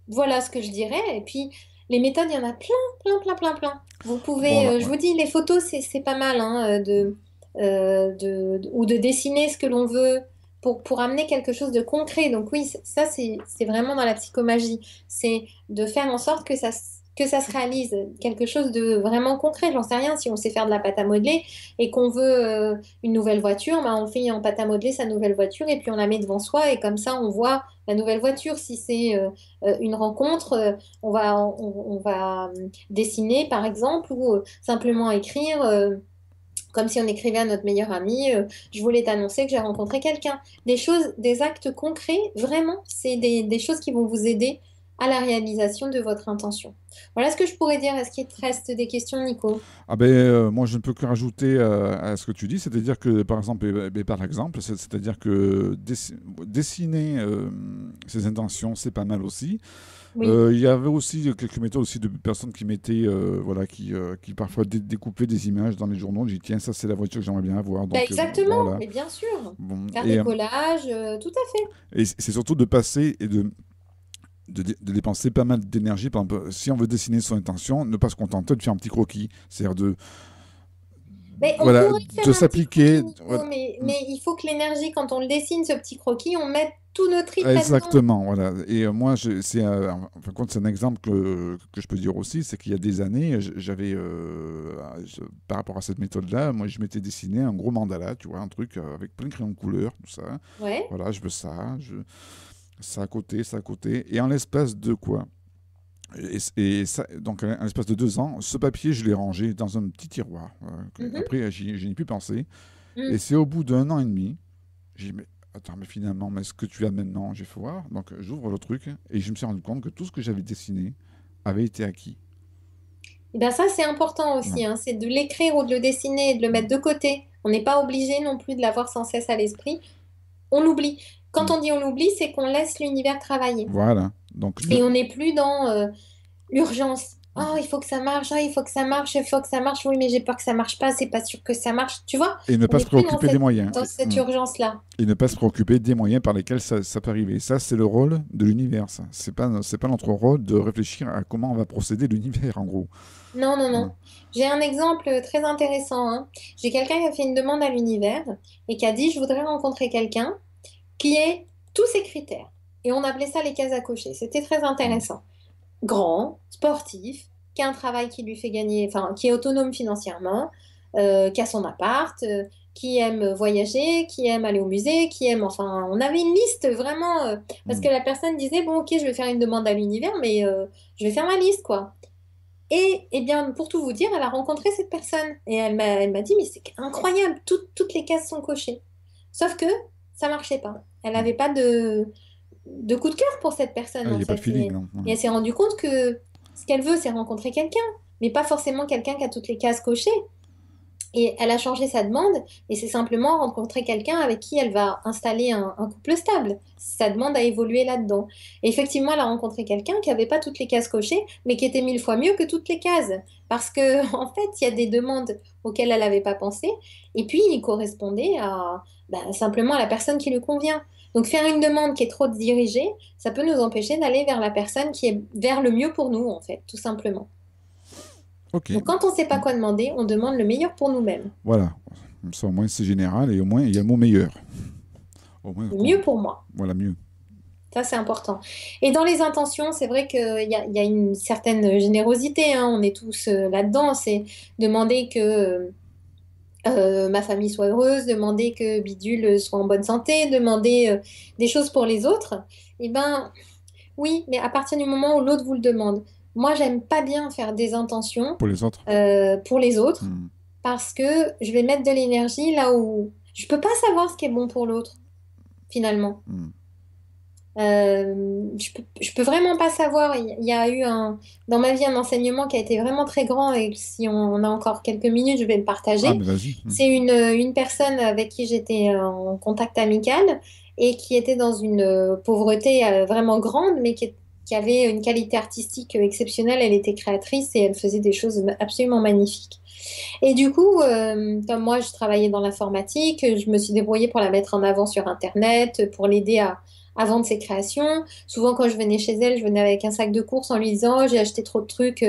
voilà ce que je dirais. Et puis les méthodes, il y en a plein, plein, plein, plein, plein. Vous Bon, pouvez, là, je ouais. vous dis, les photos, c'est pas mal, hein, ou de dessiner ce que l'on veut pour amener quelque chose de concret. Donc oui, ça, c'est vraiment dans la psychomagie. C'est de faire en sorte que ça se réalise, quelque chose de vraiment concret. J'en sais rien, si on sait faire de la pâte à modeler et qu'on veut une nouvelle voiture, bah, on fait en pâte à modeler sa nouvelle voiture et puis on la met devant soi et comme ça, on voit la nouvelle voiture. Si c'est une rencontre, on va dessiner, par exemple, ou simplement écrire, comme si on écrivait à notre meilleur ami, je voulais t'annoncer que j'ai rencontré quelqu'un. Des choses, des actes concrets, vraiment, c'est des choses qui vont vous aider à la réalisation de votre intention. Voilà ce que je pourrais dire. Est-ce qu'il te reste des questions, Nico? Ah ben, moi, je ne peux que rajouter à ce que tu dis, c'est-à-dire que, par exemple, par exemple, c'est-à-dire que dessiner ses intentions, c'est pas mal aussi. Oui. Il y avait aussi quelques méthodes aussi de personnes qui mettaient, voilà, qui parfois découpaient des images dans les journaux. J'ai dit, tiens, ça, c'est la voiture que j'aimerais bien avoir. Bah, Donc, exactement, voilà. mais bien sûr. Bon, Faire des collages, tout à fait. et c'est surtout de passer et de dépenser pas mal d'énergie. Par exemple, si on veut dessiner son intention, ne pas se contenter de faire un petit croquis. C'est-à-dire Mais on voilà, pourrait de faire un petit croquis, s'appliquer. Nico, Voilà. mais il faut que l'énergie, quand on le dessine, ce petit croquis, on mette tout notre tripes là-dedans. Exactement, voilà. Et moi, en fin de compte, c'est un exemple que je peux dire aussi, c'est qu'il y a des années, j'avais, par rapport à cette méthode-là, moi, je m'étais dessiné un gros mandala, tu vois, un truc avec plein de crayons de couleur, tout ça. Ouais. Voilà, je veux ça, ça à côté, ça à côté. Et en l'espace de quoi? Et ça, donc, en l'espace de 2 ans, ce papier, je l'ai rangé dans un petit tiroir. Mhm. Après, j'y ai plus pensé. Et Mm. c'est au bout d'un an et demi, j'ai dit, mais attends, mais finalement, mais ce que tu as maintenant, j'ai fait voir. Donc, j'ouvre le truc et je me suis rendu compte que tout ce que j'avais dessiné avait été acquis. Et ben ça, c'est important Ouais. aussi, hein, c'est de l'écrire ou de le dessiner et de le mettre Mm. de côté. On n'est pas obligé non plus de l'avoir sans cesse à l'esprit. On l'oublie. Quand Mm. on dit on l'oublie, c'est qu'on laisse l'univers travailler. Voilà. Donc, Et on n'est plus dans l'urgence. Oh, mm. il faut que ça marche, oh, il faut que ça marche, il faut que ça marche. Oui, mais j'ai peur que ça marche pas, c'est pas sûr que ça marche. Tu vois, Et ne on pas n'est se plus dans préoccuper des moyens. dans cette urgence-là. Et ne pas se préoccuper des moyens par lesquels ça peut arriver. Ça, c'est le rôle de l'univers. Ça. C'est pas notre rôle de réfléchir à comment on va procéder l'univers, en gros. Non, non, Voilà. non. J'ai un exemple très intéressant, hein. J'ai quelqu'un qui a fait une demande à l'univers et qui a dit, je voudrais rencontrer quelqu'un qui ait tous ces critères. Et on appelait ça les cases à cocher. C'était très Mm. intéressant. Grand, sportif, qui a un travail qui lui fait gagner, enfin, qui est autonome financièrement, qui a son appart, qui aime voyager, qui aime aller au musée, qui aime, enfin, on avait une liste vraiment, parce Mm. que la personne disait, bon, ok, je vais faire une demande à l'univers, mais je vais faire ma liste, quoi. Et, eh bien, pour tout vous dire, elle a rencontré cette personne. Et elle m'a dit, mais c'est incroyable, toutes les cases sont cochées. Sauf que ça marchait pas. Elle Mm. n'avait pas de coup de cœur pour cette Ah, personne, il en n'y a pas de fait. feeling, non. Et elle s'est rendue compte que ce qu'elle veut, c'est rencontrer quelqu'un, mais pas forcément quelqu'un qui a toutes les cases cochées. Et elle a changé sa demande, et c'est simplement rencontrer quelqu'un avec qui elle va installer un couple stable. Sa demande a évolué là-dedans. Et effectivement, elle a rencontré quelqu'un qui n'avait pas toutes les cases cochées, mais qui était 1000 fois mieux que toutes les cases. Parce que, en fait, il y a des demandes auxquelles elle n'avait pas pensé, et puis il correspondait à simplement à la personne qui lui convient. Donc faire une demande qui est trop dirigée, ça peut nous empêcher d'aller vers la personne qui est vers le mieux pour nous, en fait, tout simplement. Ok. Donc quand on ne sait pas Mm. quoi demander, on demande le meilleur pour nous-mêmes. Voilà. Comme ça, au moins, c'est général et au moins, il y a le mot meilleur. Au moins, Mieux pour moi. voilà, mieux. Ça, c'est important. Et dans les intentions, c'est vrai qu'il y a une certaine générosité, hein. On est tous là-dedans. C'est demander que ma famille soit heureuse, demander que Bidule soit en bonne santé, demander des choses pour les autres. Eh ben, oui, mais à partir du moment où l'autre vous le demande. Moi, j'aime pas bien faire des intentions Pour les autres. pour les autres Mm. parce que je vais mettre de l'énergie là où je peux pas savoir ce qui est bon pour l'autre, finalement. Hmm. Je peux vraiment pas savoir. Il y a eu dans ma vie un enseignement qui a été vraiment très grand et si on a encore quelques minutes, je vais le Ah, partager. mais vas-y. Hmm. C'est une personne avec qui j'étais en contact amical et qui était dans une pauvreté vraiment grande, mais qui avait une qualité artistique exceptionnelle. Elle était créatrice et elle faisait des choses absolument magnifiques. Et du coup, comme moi, je travaillais dans l'informatique, je me suis débrouillée pour la mettre en avant sur Internet, pour l'aider à vendre ses créations. Souvent, quand je venais chez elle, je venais avec un sac de courses en lui disant, oh, j'ai acheté trop de trucs,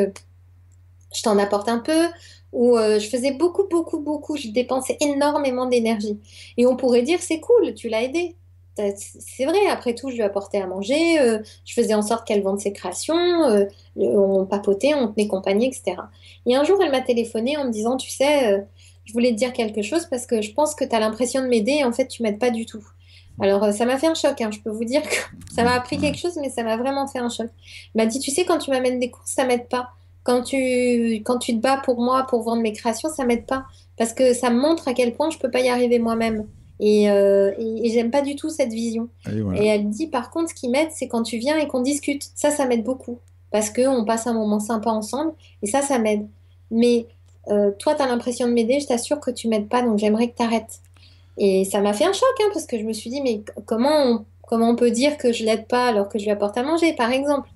je t'en apporte un peu. Ou je faisais beaucoup, beaucoup, beaucoup, je dépensais énormément d'énergie. Et on pourrait dire, c'est cool, tu l'as aidé. C'est vrai, après tout, je lui apportais à manger, je faisais en sorte qu'elle vende ses créations, on papotait, on tenait compagnie, etc. Et un jour, elle m'a téléphoné en me disant, tu sais, je voulais te dire quelque chose parce que je pense que tu as l'impression de m'aider et en fait, tu m'aides pas du tout. Alors, ça m'a fait un choc, hein. Je peux vous dire que ça m'a appris Ouais. quelque chose, mais ça m'a vraiment fait un choc. Elle m'a dit, tu sais, quand tu m'amènes des courses, ça m'aide pas. Quand tu te bats pour moi, pour vendre mes créations, ça m'aide pas. Parce que ça me montre à quel point je peux pas y arriver moi-même. Et j'aime pas du tout cette vision. Et voilà. Et elle dit, par contre, ce qui m'aide, c'est quand tu viens et qu'on discute. Ça m'aide beaucoup. Parce qu'on passe un moment sympa ensemble. Et ça m'aide. Mais toi, tu as l'impression de m'aider, je t'assure que tu m'aides pas, donc j'aimerais que tu arrêtes. Et ça m'a fait un choc, hein, parce que je me suis dit, mais comment on peut dire que je l'aide pas alors que je lui apporte à manger, par exemple?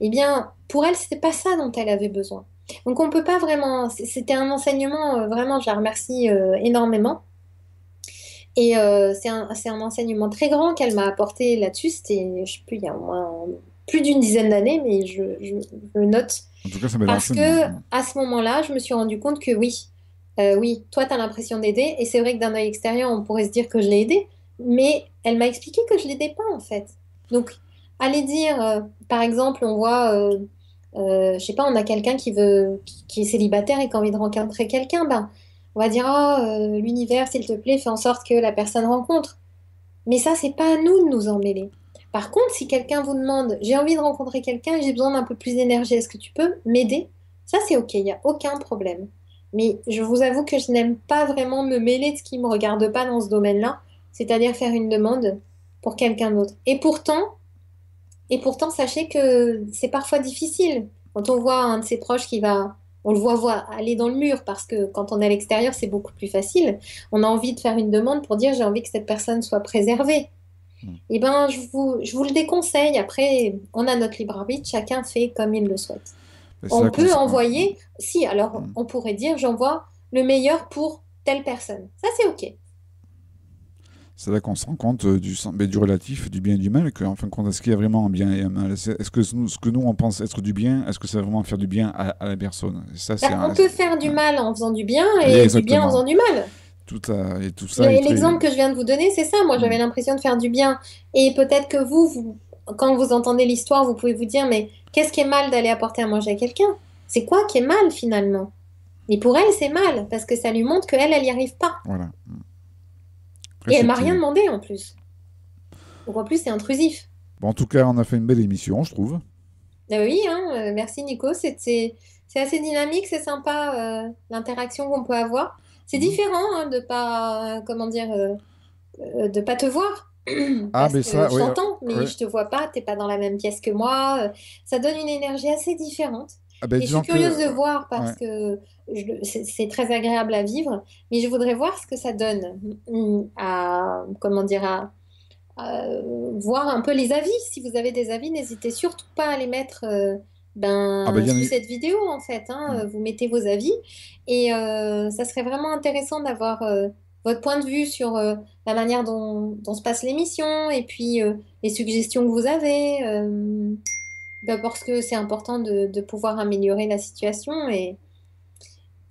Eh bien, pour elle, c'était pas ça dont elle avait besoin. Donc, on peut pas vraiment. C'était un enseignement, vraiment, je la remercie énormément. Et c'est un enseignement très grand qu'elle m'a apporté là-dessus. C'était, je sais plus, il y a au moins plus d'une dizaine d'années, mais je le note. En tout cas, ça met Parce l'enseignement. que à ce moment-là, je me suis rendu compte que oui, oui, toi, tu as l'impression d'aider. Et c'est vrai que d'un œil extérieur, on pourrait se dire que je l'ai aidé. Mais elle m'a expliqué que je l'aidais pas, en fait. Donc, aller dire, par exemple, on voit, je sais pas, on a quelqu'un qui est célibataire et qui a envie de rencontrer quelqu'un, ben, on va dire, oh, l'univers, s'il te plaît, fais en sorte que la personne rencontre. Mais ça, c'est pas à nous de nous en mêler. Par contre, si quelqu'un vous demande, j'ai envie de rencontrer quelqu'un et j'ai besoin d'un peu plus d'énergie, est-ce que tu peux m'aider? Ça, c'est OK, il n'y a aucun problème. Mais je vous avoue que je n'aime pas vraiment me mêler de ce qui ne me regarde pas dans ce domaine-là, c'est-à-dire faire une demande pour quelqu'un d'autre. Et pourtant, sachez que c'est parfois difficile. Quand on voit un de ses proches on le voit aller dans le mur parce que quand on est à l'extérieur, c'est beaucoup plus facile. On a envie de faire une demande pour dire j'ai envie que cette personne soit préservée. Hmm. Eh ben, je vous le déconseille. Après, on a notre libre arbitre, chacun fait comme il le souhaite. Et c'est On là qu'on peut se- envoyer, si, alors Hmm. on pourrait dire j'envoie le meilleur pour telle personne. Ça, c'est OK. C'est là qu'on se rend compte du relatif, du bien et du mal, qu'en fin de compte, est-ce qu'il y a vraiment un bien et un mal? Est-ce que ce que nous, on pense être du bien, est-ce que c'est vraiment faire du bien à la personne? Et ça, Ben, on peut faire du mal en faisant du bien et du bien en exactement. faisant du mal. Et tout ça est très... L'exemple que je viens de vous donner, c'est ça. Moi, j'avais Hmm. l'impression de faire du bien. Et peut-être que quand vous entendez l'histoire, vous pouvez vous dire, mais qu'est-ce qui est mal d'aller apporter à manger à quelqu'un? C'est quoi qui est mal finalement? Et pour elle, c'est mal, parce que ça lui montre qu'elle, elle n'y arrive pas. Voilà. Après, Et elle m'a rien c'était... demandé en plus. Donc en plus, c'est intrusif. Bon, en tout cas, on a fait une belle émission, je trouve. Oui, hein, merci Nico. C'est assez dynamique, c'est sympa l'interaction qu'on peut avoir. C'est Hmm. différent hein, de pas, comment dire, de pas te voir. Ah, Parce mais que ça, je oui, t'entends, mais oui. je te vois pas, t'es pas dans la même pièce que moi. Ça donne une énergie assez différente. Ah, ben, Et je suis disons que... curieuse de voir ouais. parce que c'est très agréable à vivre, mais je voudrais voir ce que ça donne à, comment dire, voir un peu les avis. Si vous avez des avis, n'hésitez surtout pas à les mettre Ah, ben, il y en a sous eu... cette vidéo en fait. Hmm. Vous mettez vos avis et ça serait vraiment intéressant d'avoir votre point de vue sur la manière dont se passe l'émission et puis les suggestions que vous avez. Parce que c'est important de pouvoir améliorer la situation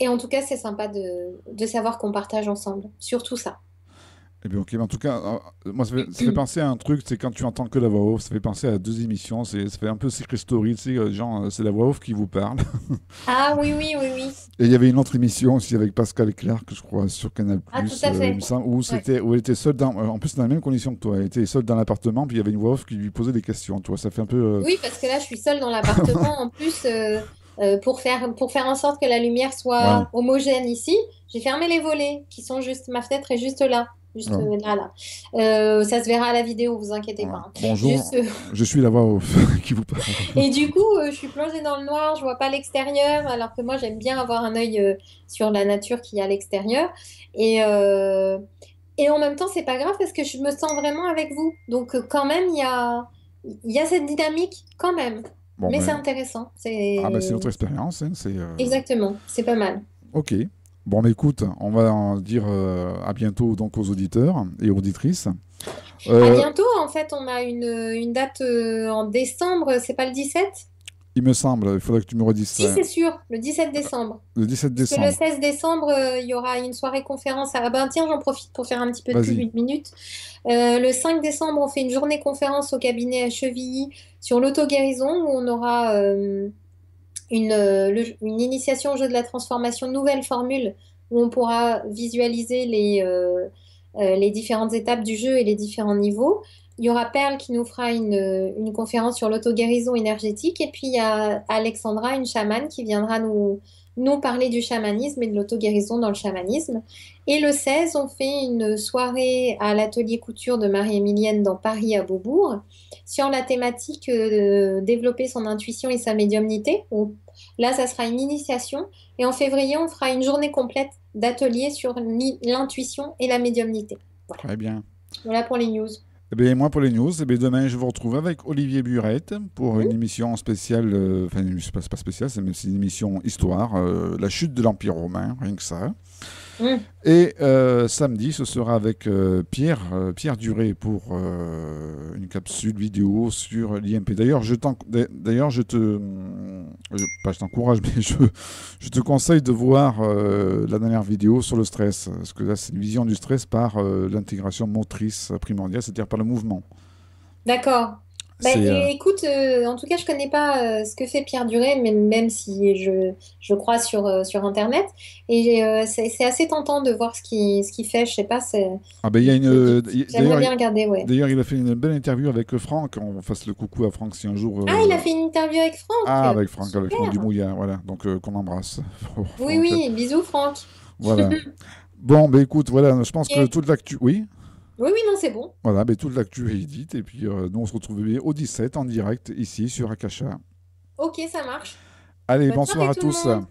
et en tout cas, c'est sympa de savoir qu'on partage ensemble. Surtout ça. Eh bien, ok, mais en tout cas, moi, ça fait penser à un truc, c'est quand tu entends que la voix off, ça fait penser à deux émissions, ça fait un peu Secret Story, tu sais, genre, c'est la voix off qui vous parle. Ah oui, oui, oui, oui. Et il y avait une autre émission aussi avec Pascal Clark, je crois, sur Canal+, Ah, tout à il me fait. semble, où Ouais. où elle était seule en plus, dans la même condition que toi, elle était seule dans l'appartement, puis il y avait une voix off qui lui posait des questions, tu vois, ça fait un peu... Oui, parce que là, je suis seule dans l'appartement. En plus, Pour faire en sorte que la lumière Ouais. soit homogène ici, j'ai fermé les volets qui sont juste, ma fenêtre est juste là. Juste Ouais. là, là. Ça se verra à la vidéo, vous inquiétez pas, Voilà. hein. Juste, Bonjour, je suis la voix off qui vous parle. et du coup, je suis plongée dans le noir, je vois pas l'extérieur, alors que moi, j'aime bien avoir un œil sur la nature qui est à l'extérieur. Et, euh, et en même temps, c'est pas grave parce que je me sens vraiment avec vous. Donc, quand même, il y a cette dynamique, quand même. Bon, Mais c'est mais intéressant. c'est notre expérience. Hein, Exactement, c'est pas mal. ok. Bon, mais écoute, on va en dire à bientôt donc aux auditeurs et auditrices. À Euh, bientôt. En fait, on a une date en décembre, c'est pas le 17? il me semble, il faudrait que tu me redises Si, ça. c'est sûr, le 17 décembre. Le 17 Puisque le décembre. 16 décembre, il y aura une soirée conférence. Ah ben tiens, j'en profite pour faire un petit peu de pub, Vas-y. une minute. Le 5 décembre, on fait une journée conférence au cabinet à Chevilly sur l'auto-guérison où on aura une initiation au jeu de la transformation, nouvelle formule où on pourra visualiser les différentes étapes du jeu et les différents niveaux. Il y aura Perle qui nous fera une conférence sur l'auto-guérison énergétique. Et puis il y a Alexandra, une chamane, qui viendra nous parler du chamanisme et de l'auto-guérison dans le chamanisme. Et le 16, on fait une soirée à l'atelier couture de Marie-Émilienne dans Paris à Beaubourg sur la thématique développer son intuition et sa médiumnité. Là, ça sera une initiation. Et en février, on fera une journée complète d'atelier sur l'intuition et la médiumnité. Voilà. Très bien. Voilà pour les news. Eh bien, moi, pour les news, eh bien, demain, je vous retrouve avec Olivier Burette pour une Hmm. émission spéciale. Enfin, c'est pas spéciale, c'est une émission histoire. La chute de l'Empire romain, rien que ça. Hmm. Et samedi, ce sera avec Pierre Duré pour une capsule vidéo sur l'IMP. D'ailleurs, pas je t'encourage, mais je te conseille de voir la dernière vidéo sur le stress. Parce que là, c'est une vision du stress par l'intégration motrice primordiale, c'est-à-dire par le mouvement. D'accord. Ben, C'est, écoute, en tout cas, je connais pas ce que fait Pierre Duré, mais même si je crois sur Internet. Et c'est assez tentant de voir ce qu'il fait. Je sais pas, ah ben, il y a j'aimerais bien regarder, ouais. d'ailleurs, il a fait une belle interview avec Franck. On fasse le coucou à Franck si un jour. Ah, il a fait une interview avec Ah, Franck. avec Franck Super. Dumouillat, voilà. Donc, qu'on embrasse. Oui, Franck. oui, bisous, Franck. Voilà. Bon, ben écoute, voilà, je pense que Ok. toute l'actu. Oui, Oui, oui, non, c'est bon. voilà, ben toute l'actu est dite. Et puis, nous, on se retrouve au 17 en direct ici sur Akasha. Ok, ça marche. Allez, Bonne bonsoir soirée à tout le tous. monde.